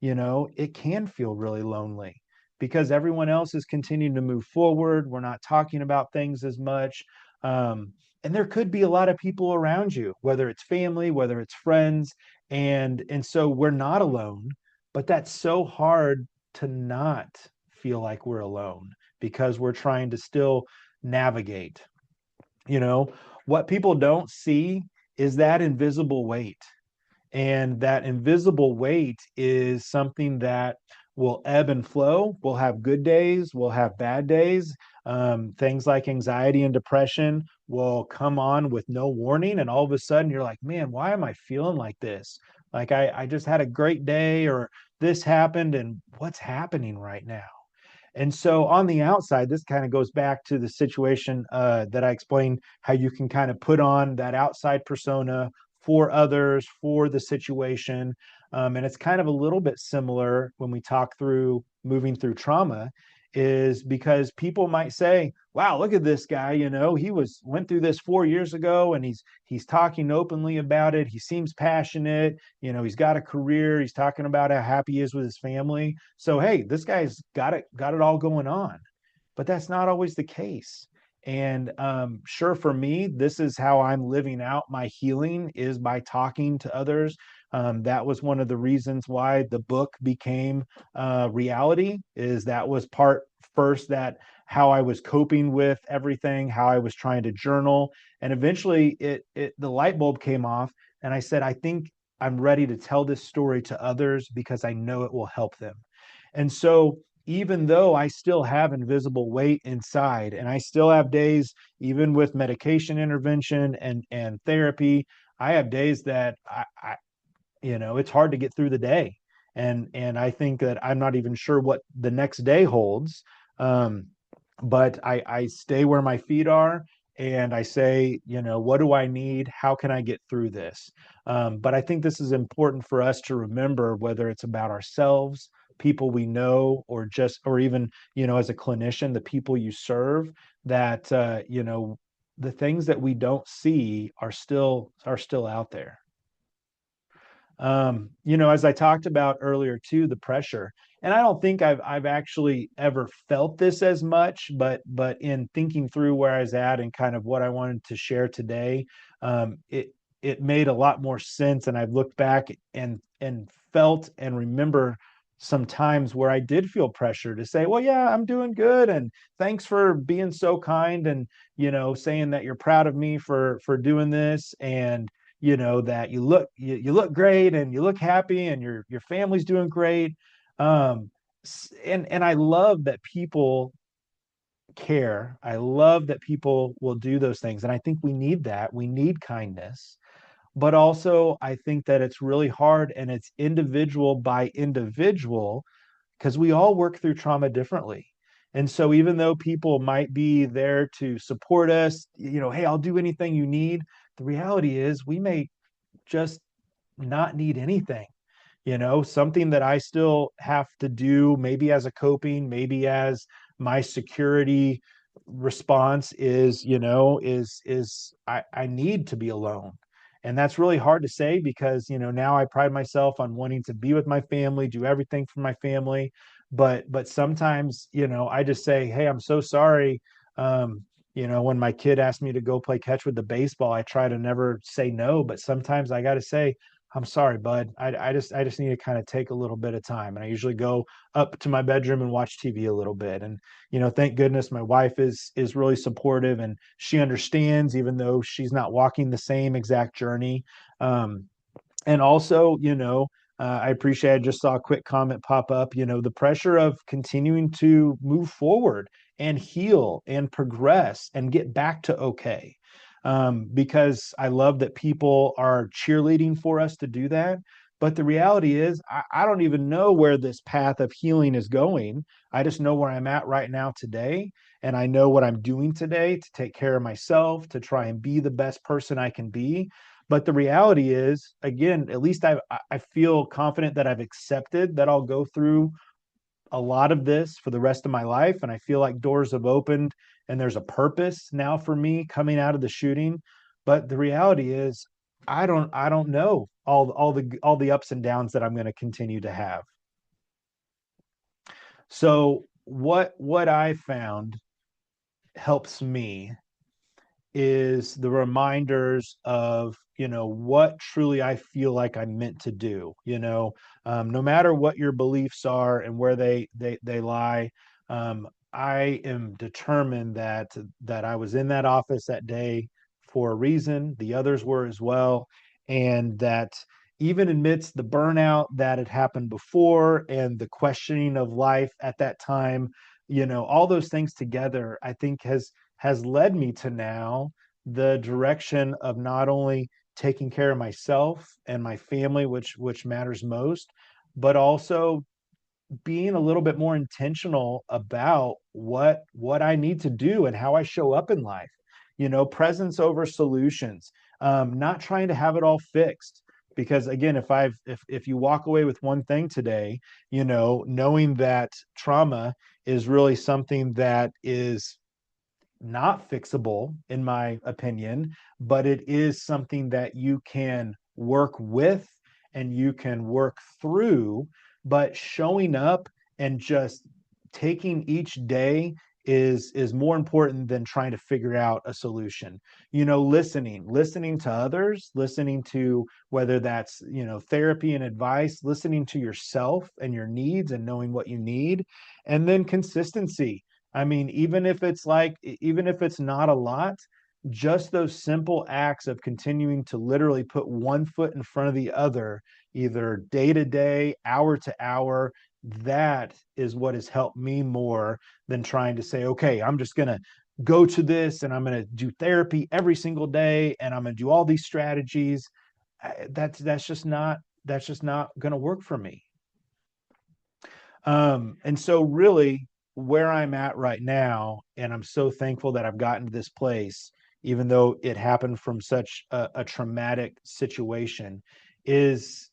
it can feel really lonely, because everyone else is continuing to move forward. We're not talking about things as much. And there could be a lot of people around you, whether it's family, whether it's friends. And so we're not alone, but that's so hard to not feel like we're alone, because we're trying to still navigate. You know, what people don't see is that invisible weight. And that invisible weight is something that will ebb and flow. We'll have good days, we'll have bad days. Things like anxiety and depression will come on with no warning. And all of a sudden, you're like, man, why am I feeling like this? Like, I just had a great day, or this happened, and what's happening right now? And so on the outside, this kind of goes back to the situation that I explained, how you can kind of put on that outside persona for others, for the situation. And it's kind of a little bit similar when we talk through moving through trauma, is because people might say, wow, look at this guy, he went through this 4 years ago, and he's talking openly about it. He seems passionate, he's got a career, he's talking about how happy he is with his family. So hey, this guy's got it all going on. But that's not always the case. And sure, for me, this is how I'm living out my healing, is by talking to others. That was one of the reasons why the book became reality, is that was part first, that how I was coping with everything, how I was trying to journal. And eventually the light bulb came off, and I said, I think I'm ready to tell this story to others because I know it will help them. And so even though I still have invisible weight inside, and I still have days, even with medication intervention and therapy, I have days that it's hard to get through the day. And I think that I'm not even sure what the next day holds. Um, but I stay where my feet are, and I say, what do I need? How can I get through this? But I think this is important for us to remember, whether it's about ourselves, people we know, or even, as a clinician, the people you serve, that, the things that we don't see are still out there. As I talked about earlier too, the pressure. And I don't think I've actually ever felt this as much, but in thinking through where I was at and kind of what I wanted to share today, it made a lot more sense. And I've looked back and felt and remember some times where I did feel pressure to say, well, yeah, I'm doing good, and thanks for being so kind, and saying that you're proud of me for doing this, and that you look great, and you look happy, and your family's doing great. um and I love that people care. I love that people will do those things, and I think we need that. We need kindness. But also, I think that it's really hard, and it's individual by individual, because we all work through trauma differently. And so even though people might be there to support us, hey, I'll do anything you need, the reality is we may just not need anything. Something that I still have to do, maybe as a coping, maybe as my security response, is I need to be alone. And that's really hard to say, because now I pride myself on wanting to be with my family, do everything for my family. But sometimes, I just say, hey, I'm so sorry. When my kid asked me to go play catch with the baseball, I try to never say no, but sometimes I got to say, I'm sorry, bud. I just need to kind of take a little bit of time. And I usually go up to my bedroom and watch TV a little bit. And, thank goodness my wife is really supportive, and she understands, even though she's not walking the same exact journey. Um, and also, I appreciate, I just saw a quick comment pop up, the pressure of continuing to move forward and heal and progress and get back to okay. Because I love that people are cheerleading for us to do that. But the reality is, I don't even know where this path of healing is going. I just know where I'm at right now today. And I know what I'm doing today to take care of myself, to try and be the best person I can be. But the reality is, again, at least I feel confident that I've accepted that I'll go through a lot of this for the rest of my life, and I feel like doors have opened, and there's a purpose now for me coming out of the shooting. But the reality is, I don't know all the ups and downs that I'm going to continue to have. So what I found helps me is the reminders of, what truly I feel like I'm meant to do. No matter what your beliefs are and where they lie. I am determined that I was in that office that day for a reason. The others were as well. And that even amidst the burnout that had happened before and the questioning of life at that time, all those things together, I think has led me to now the direction of not only taking care of myself and my family, which matters most, but also being a little bit more intentional about what I need to do and how I show up in life. Presence over solutions. Not trying to have it all fixed. Because again, if you walk away with one thing today, knowing that trauma is really something that is not fixable, in my opinion, but it is something that you can work with and you can work through. But showing up and just taking each day is more important than trying to figure out a solution. Listening to others, listening to whether that's therapy and advice, listening to yourself and your needs and knowing what you need, and then consistency. I mean, even if it's not a lot, just those simple acts of continuing to literally put one foot in front of the other, either day to day, hour to hour, that is what has helped me more than trying to say, okay, I'm just going to go to this and I'm going to do therapy every single day and I'm going to do all these strategies. That's just not going to work for me. And so really where I'm at right now, and I'm so thankful that I've gotten to this place, even though it happened from such a traumatic situation, is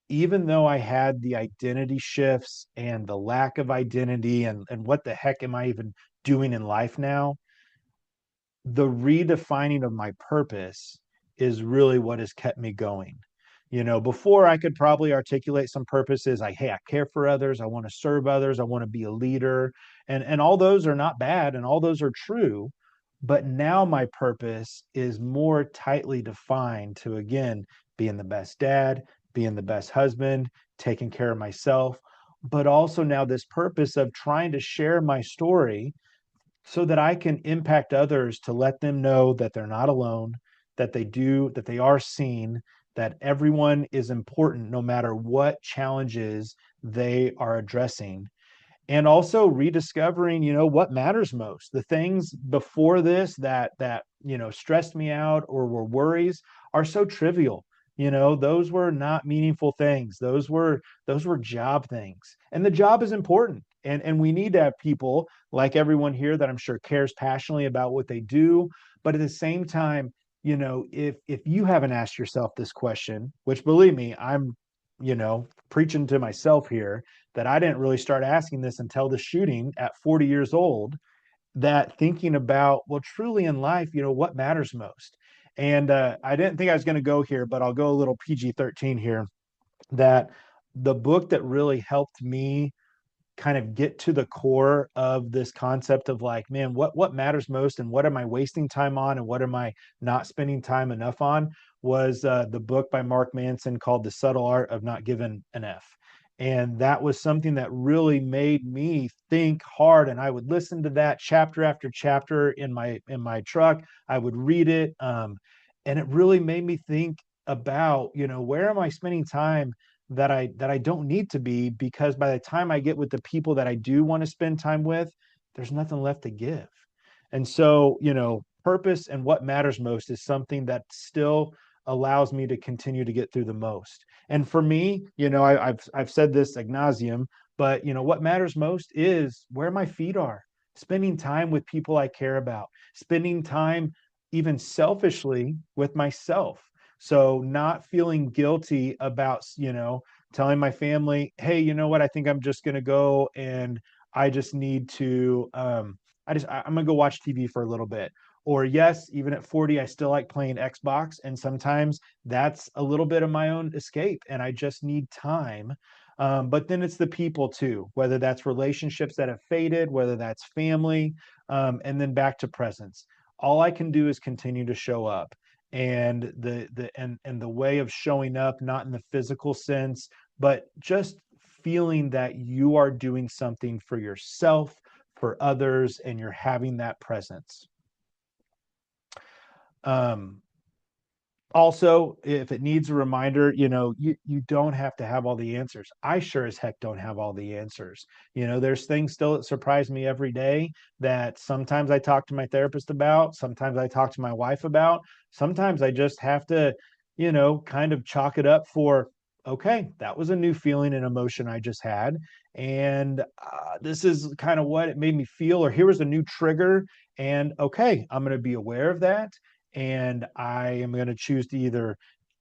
even though I had the identity shifts and the lack of identity and what the heck am I even doing in life now, the redefining of my purpose is really what has kept me going. Before I could probably articulate some purposes like, hey, I care for others, I want to serve others, I want to be a leader. And all those are not bad and all those are true. But now my purpose is more tightly defined to, again, being the best dad, being the best husband, taking care of myself, but also now this purpose of trying to share my story so that I can impact others to let them know that they're not alone, that they are seen, that everyone is important no matter what challenges they are addressing. And also rediscovering, what matters most. The things before this that stressed me out or were worries are so trivial. Those were not meaningful things. Those were job things. And the job is important. And we need to have people like everyone here that I'm sure cares passionately about what they do. But at the same time, if you haven't asked yourself this question, which believe me, I'm preaching to myself here, that I didn't really start asking this until the shooting at 40 years old, that thinking about, well, truly in life, what matters most. And I didn't think I was going to go here, but I'll go a little PG-13 here. That the book that really helped me kind of get to the core of this concept of like, man, what matters most and what am I wasting time on and what am I not spending time enough on, was the book by Mark Manson called The Subtle Art of Not Giving an F. And that was something that really made me think hard. And I would listen to that chapter after chapter in my truck. I would read it, and it really made me think about, where am I spending time that I don't need to be, because by the time I get with the people that I do want to spend time with, there's nothing left to give. And so, purpose and what matters most is something that still allows me to continue to get through the most. And for me, I've said this ad nauseum, but what matters most is where my feet are, spending time with people I care about, spending time even selfishly with myself. So not feeling guilty about, telling my family, hey, you know what, I think I'm just going to go and I just need to, I'm going to go watch TV for a little bit. Or yes, even at 40, I still like playing Xbox. And sometimes that's a little bit of my own escape and I just need time. But then it's the people too, whether that's relationships that have faded, whether that's family, and then back to presence. All I can do is continue to show up. And the way of showing up, not in the physical sense, but just feeling that you are doing something for yourself, for others, and you're having that presence. Um, Also, if it needs a reminder, you don't have to have all the answers. I sure as heck don't have all the answers. There's things still that surprise me every day that sometimes I talk to my therapist about, sometimes I talk to my wife about, sometimes I just have to, kind of chalk it up for, okay, that was a new feeling and emotion I just had. And this is kind of what it made me feel, or here was a new trigger. And okay, I'm going to be aware of that, and I am going to choose to either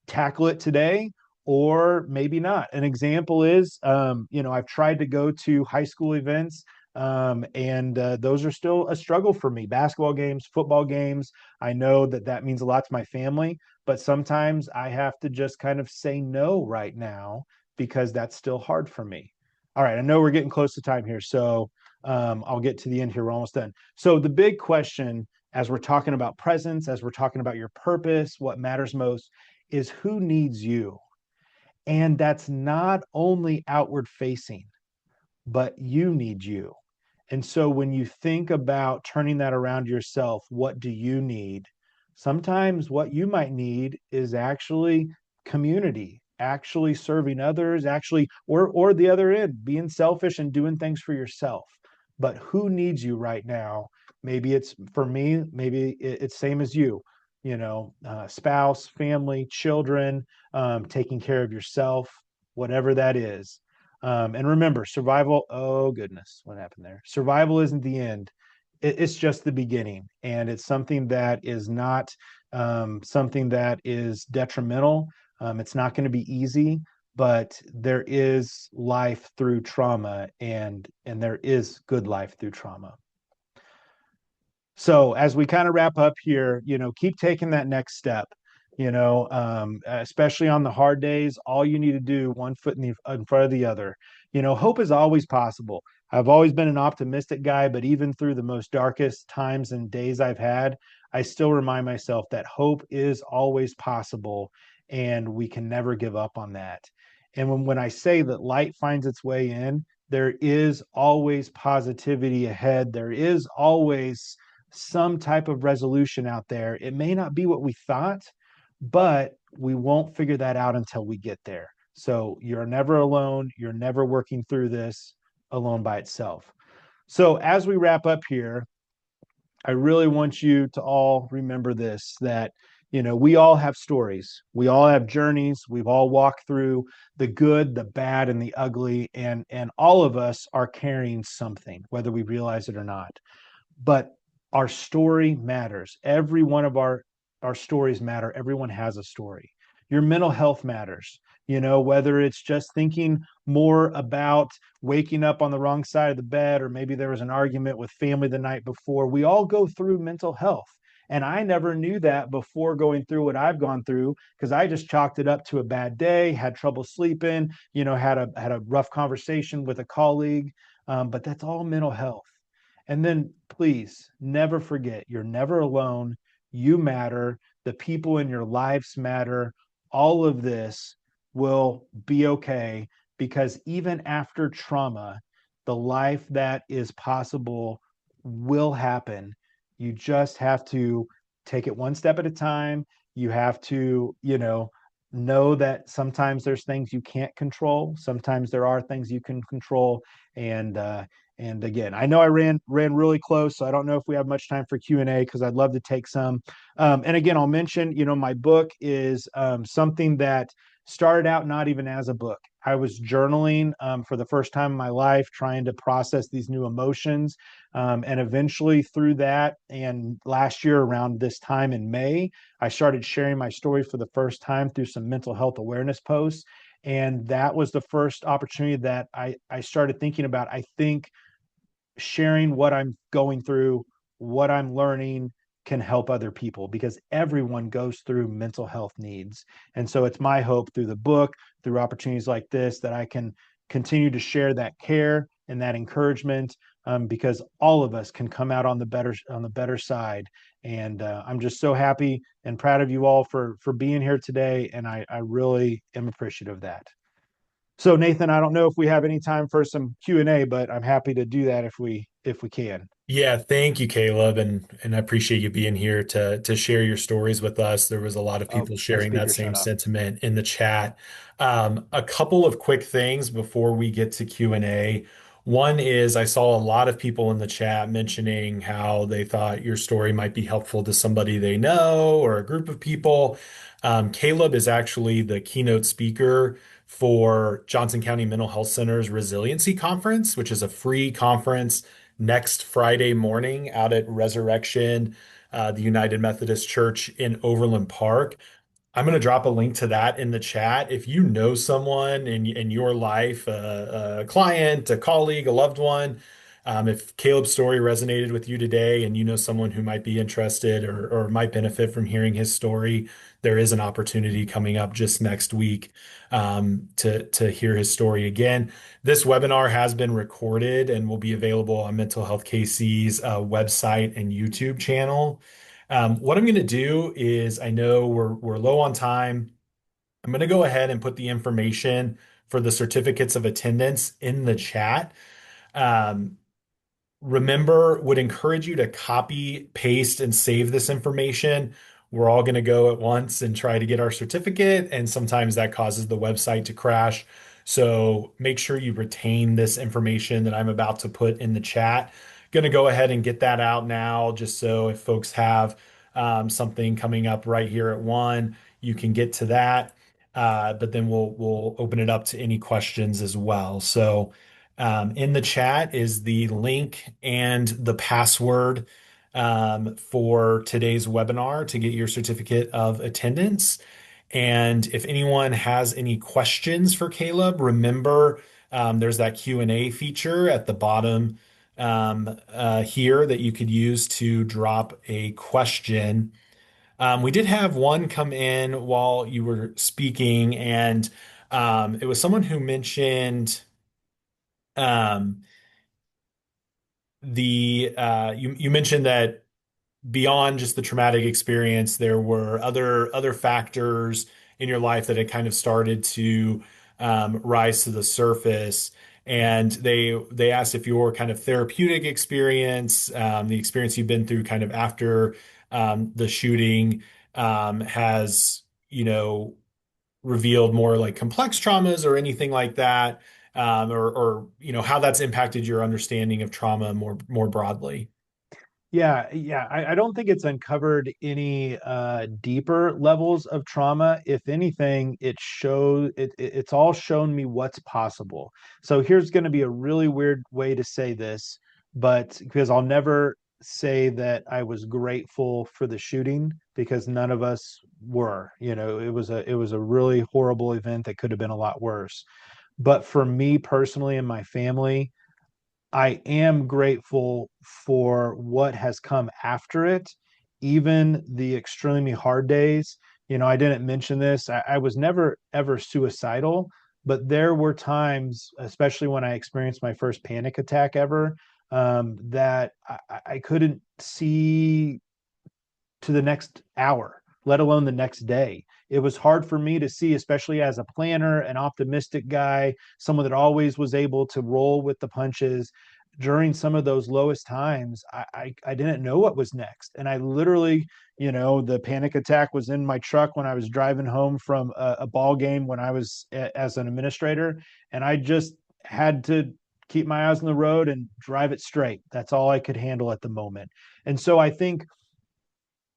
tackle it today or maybe not. An example is, I've tried to go to high school events, and those are still a struggle for me. Basketball games, football games. I know that that means a lot to my family, but sometimes I have to just kind of say no right now because that's still hard for me. All right, I know we're getting close to time here, so I'll get to the end here. We're almost done. So the big question, as we're talking about presence, as we're talking about your purpose, what matters most, is who needs you? And that's not only outward facing, but you need you. And so when you think about turning that around yourself, what do you need? Sometimes what you might need is actually community, actually serving others, actually, or the other end, being selfish and doing things for yourself. But who needs you right now? Maybe it's for me, maybe it's same as you, spouse, family, children, taking care of yourself, whatever that is. And remember, survival, oh goodness, what happened there? Survival isn't the end. It's just the beginning. And it's something that is not something that is detrimental. It's not going to be easy, but there is life through trauma, and there is good life through trauma. So as we kind of wrap up here, keep taking that next step. Especially on the hard days, all you need to do, one foot in front of the other. Hope is always possible. I've always been an optimistic guy, but even through the most darkest times and days I've had, I still remind myself that hope is always possible, and we can never give up on that. And when I say that light finds its way in, there is always positivity ahead. There is always some type of resolution out there. It may not be what we thought, but we won't figure that out until we get there. So you're never alone. You're never working through this alone by itself. So as we wrap up here, I really want you to all remember this, that we all have stories. We all have journeys. We've all walked through the good, the bad, and the ugly, and all of us are carrying something, whether we realize it or not. But our story matters. Every one of our stories matter. Everyone has a story. Your mental health matters. Whether it's just thinking more about waking up on the wrong side of the bed, or maybe there was an argument with family the night before. We all go through mental health. And I never knew that before going through what I've gone through, because I just chalked it up to a bad day, had trouble sleeping, had a rough conversation with a colleague. But that's all mental health. And then please never forget, you're never alone. You matter. The people in your lives matter. All of this will be okay, because even after trauma, the life that is possible will happen. You just have to take it one step at a time. You have to, know that sometimes there's things you can't control. Sometimes there are things you can control. And again, I know I ran really close, so I don't know if we have much time for Q&A, because I'd love to take some. And again, I'll mention, my book is something that started out not even as a book. I was journaling for the first time in my life, trying to process these new emotions. And eventually through that, and last year around this time in May, I started sharing my story for the first time through some mental health awareness posts. And that was the first opportunity that I started thinking about, I think, sharing what I'm going through, what I'm learning, can help other people, because everyone goes through mental health needs. And so it's my hope through the book, through opportunities like this, that I can continue to share that care and that encouragement, because all of us can come out on the better side. And I'm just so happy and proud of you all for being here today. And I really am appreciative of that. So Nathan, I don't know if we have any time for some Q&A, but I'm happy to do that if we can. Yeah, thank you, Caleb, and I appreciate you being here to share your stories with us. There was a lot of Oh, people my sharing that speaker same shut off. sentiment in the chat. A couple of quick things before we get to Q&A. One is I saw a lot of people in the chat mentioning how they thought your story might be helpful to somebody they know or a group of people. Caleb is actually the keynote speaker for Johnson County Mental Health Center's Resiliency Conference, which is a free conference next Friday morning out at Resurrection, the United Methodist Church in Overland Park. I'm going to drop a link to that in the chat. If you know someone in your life, a client, a colleague, a loved one, if Caleb's story resonated with you today and you know someone who might be interested or might benefit from hearing his story, there is an opportunity coming up just next week to hear his story again. This webinar has been recorded and will be available on Mental Health KC's website and YouTube channel. What I'm going to do is I know we're low on time. I'm going to go ahead and put the information for the certificates of attendance in the chat. Um, Remember, would encourage you to copy, paste, and save this information. We're all going to go at once and try to get our certificate, and sometimes that causes the website to crash. So make sure you retain this information that I'm about to put in the chat. Going to go ahead and get that out now, just so if folks have something coming up right here at one, you can get to that. But then we'll open it up to any questions as well. So. In the chat is the link and the password for today's webinar to get your certificate of attendance. And if anyone has any questions for Caleb, remember there's that Q&A feature at the bottom here that you could use to drop a question. We did have one come in while you were speaking, and it was someone who mentioned. Um, the you mentioned that beyond just the traumatic experience, there were other factors in your life that had kind of started to rise to the surface. And they asked if your kind of therapeutic experience, the experience you've been through kind of after the shooting, has, revealed more like complex traumas or anything like that, or how that's impacted your understanding of trauma more broadly. Yeah. I don't think it's uncovered any deeper levels of trauma. If anything, it's all shown me what's possible. So here's going to be a really weird way to say this, but because I'll never say that I was grateful for the shooting because none of us were. It was a really horrible event that could have been a lot worse. But for me personally and my family, I am grateful for what has come after it, even the extremely hard days. I didn't mention this. I was never ever suicidal, but there were times, especially when I experienced my first panic attack ever, that I couldn't see to the next hour, let alone the next day. It was hard for me to see, especially as a planner, an optimistic guy, someone that always was able to roll with the punches. During some of those lowest times, I didn't know what was next. And I literally, the panic attack was in my truck when I was driving home from a ball game when I was as an administrator. And I just had to keep my eyes on the road and drive it straight. That's all I could handle at the moment. And so I think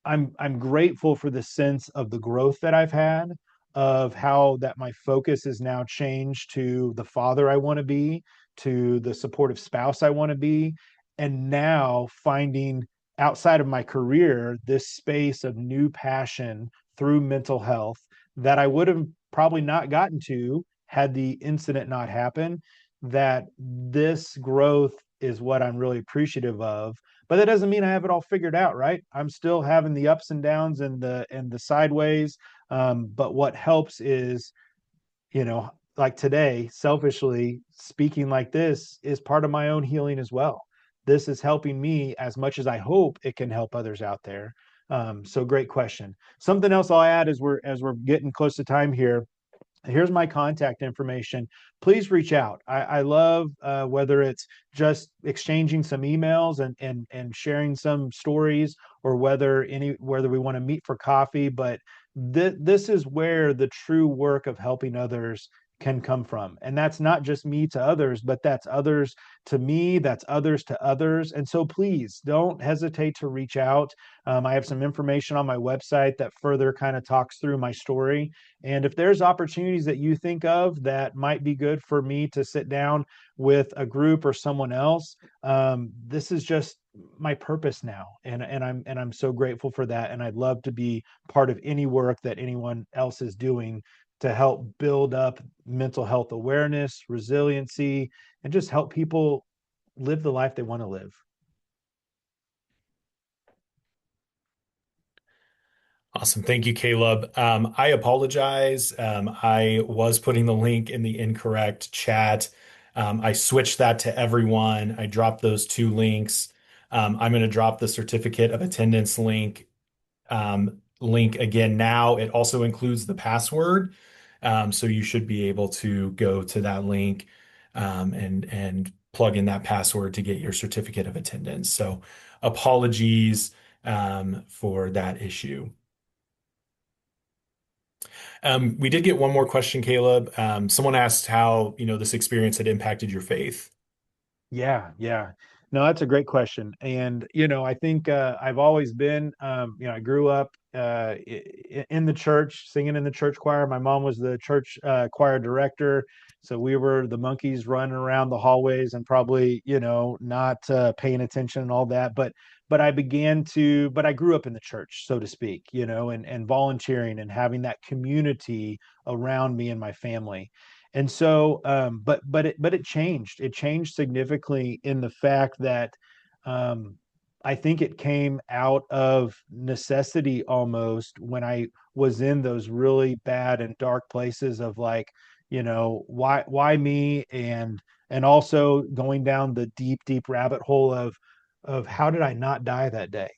I'm grateful for the sense of the growth that I've had, of how that my focus is now changed to the father I want to be, to the supportive spouse I want to be, and now finding outside of my career this space of new passion through mental health that I would have probably not gotten to had the incident not happened. That this growth is what I'm really appreciative of, but that doesn't mean I have it all figured out, right? I'm still having the ups and downs and the sideways. But what helps is, like today, selfishly speaking, like this is part of my own healing as well. This is helping me as much as I hope it can help others out there. So great question. Something else I'll add as we're getting close to time here. here's my contact information. Please reach out. I love whether it's just exchanging some emails and sharing some stories, or whether we want to meet for coffee. But this is where the true work of helping others can come from. And that's not just me to others, but that's others to me, that's others to others. And so please don't hesitate to reach out. I have some information on my website that further kind of talks through my story. And if there's opportunities that you think of that might be good for me to sit down with a group or someone else, this is just my purpose now, and I'm so grateful for that. And I'd love to be part of any work that anyone else is doing to help build up mental health awareness, resiliency, and just help people live the life they want to live. Awesome. Thank you, Caleb. I apologize. I was putting the link in the incorrect chat. I switched that to everyone. I dropped those two links. I'm going to drop the certificate of attendance link again now. It also includes the password. So you should be able to go to that link and plug in that password to get your certificate of attendance. So apologies for that issue. We did get one more question, Caleb. Someone asked how, this experience had impacted your faith. Yeah, yeah. No, that's a great question. And, I think I've always been, I grew up in the church, singing in the church choir. My mom was the church choir director. So we were the monkeys running around the hallways and probably, not paying attention and all that. But I grew up in the church, so to speak, and volunteering and having that community around me and my family. And so, but it changed. It changed significantly in the fact that um, I think it came out of necessity almost when I was in those really bad and dark places of like, why me, and also going down the deep rabbit hole of how did I not die that day?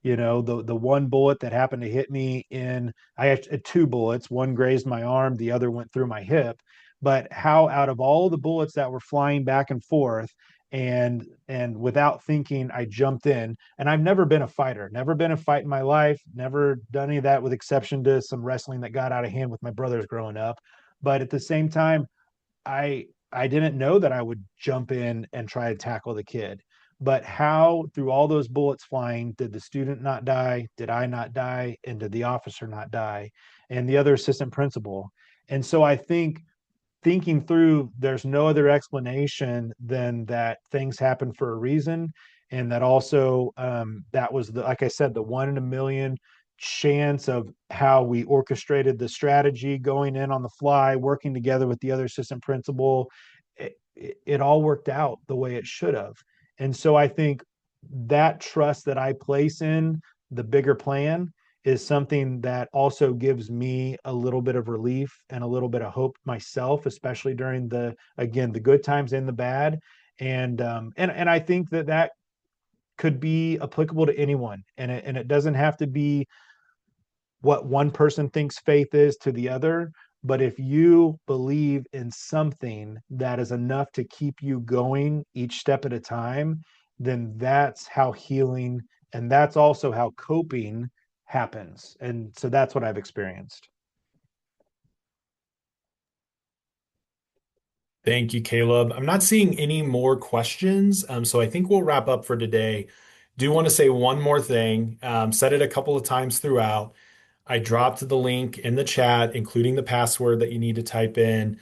The one bullet that happened to hit me in, I had two bullets. One grazed my arm, the other went through my hip. But how out of all the bullets that were flying back and forth, and without thinking, I jumped in. And I've never been a fighter, never been a fight in my life, never done any of that, with exception to some wrestling that got out of hand with my brothers growing up. But at the same time, I didn't know that I would jump in and try to tackle the kid. But how, through all those bullets flying, did the student not die? Did I not die? And did the officer not die? And the other assistant principal. And so I think, thinking through, there's no other explanation than that things happen for a reason. And that also, that was like I said, the 1 in a million chance of how we orchestrated the strategy, going in on the fly, working together with the other assistant principal. It all worked out the way it should have. And so I think that trust that I place in the bigger plan is something that also gives me a little bit of relief and a little bit of hope myself, especially during the good times and the bad. And I think that could be applicable to anyone, and it doesn't have to be what one person thinks faith is to the other. But if you believe in something that is enough to keep you going each step at a time, then that's how healing, and that's also how coping happens. And so that's what I've experienced. Thank you, Caleb. I'm not seeing any more questions, so I think we'll wrap up for today. Do want to say one more thing. Said it a couple of times throughout. I dropped the link in the chat, including the password that you need to type in.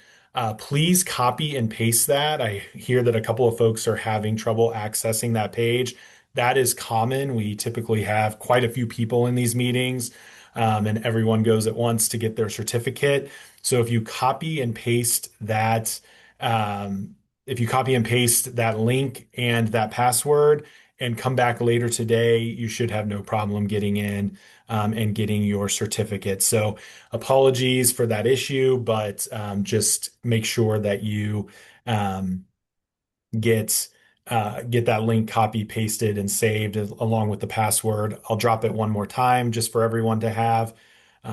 Please copy and paste that. I hear that a couple of folks are having trouble accessing that page. That is common. We typically have quite a few people in these meetings, and everyone goes at once to get their certificate. So um, if you copy and paste that link and that password and come back later today, you should have no problem getting in and getting your certificate. So apologies for that issue, but just make sure that you um, get get that link copy pasted and saved along with the password. I'll drop it one more time just for everyone to have.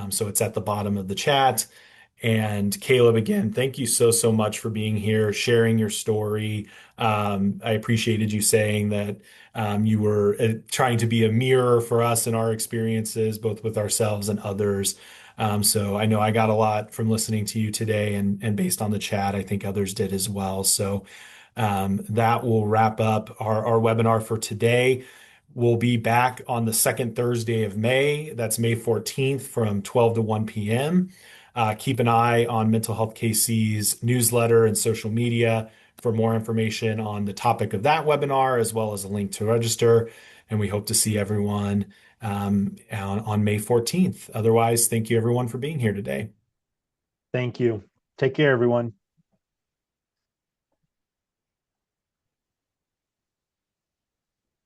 So it's at the bottom of the chat. And Kaleb, again, thank you so, so much for being here, sharing your story. I appreciated you saying that you were trying to be a mirror for us in our experiences, both with ourselves and others. So I know I got a lot from listening to you today, and based on the chat, I think others did as well. So that will wrap up our webinar for today. We'll be back on the second Thursday of May. That's May 14th from 12 to 1 p.m. Keep an eye on Mental Health KC's newsletter and social media for more information on the topic of that webinar, as well as a link to register. And we hope to see everyone on May 14th. Otherwise, thank you everyone for being here today. Thank you. Take care, everyone.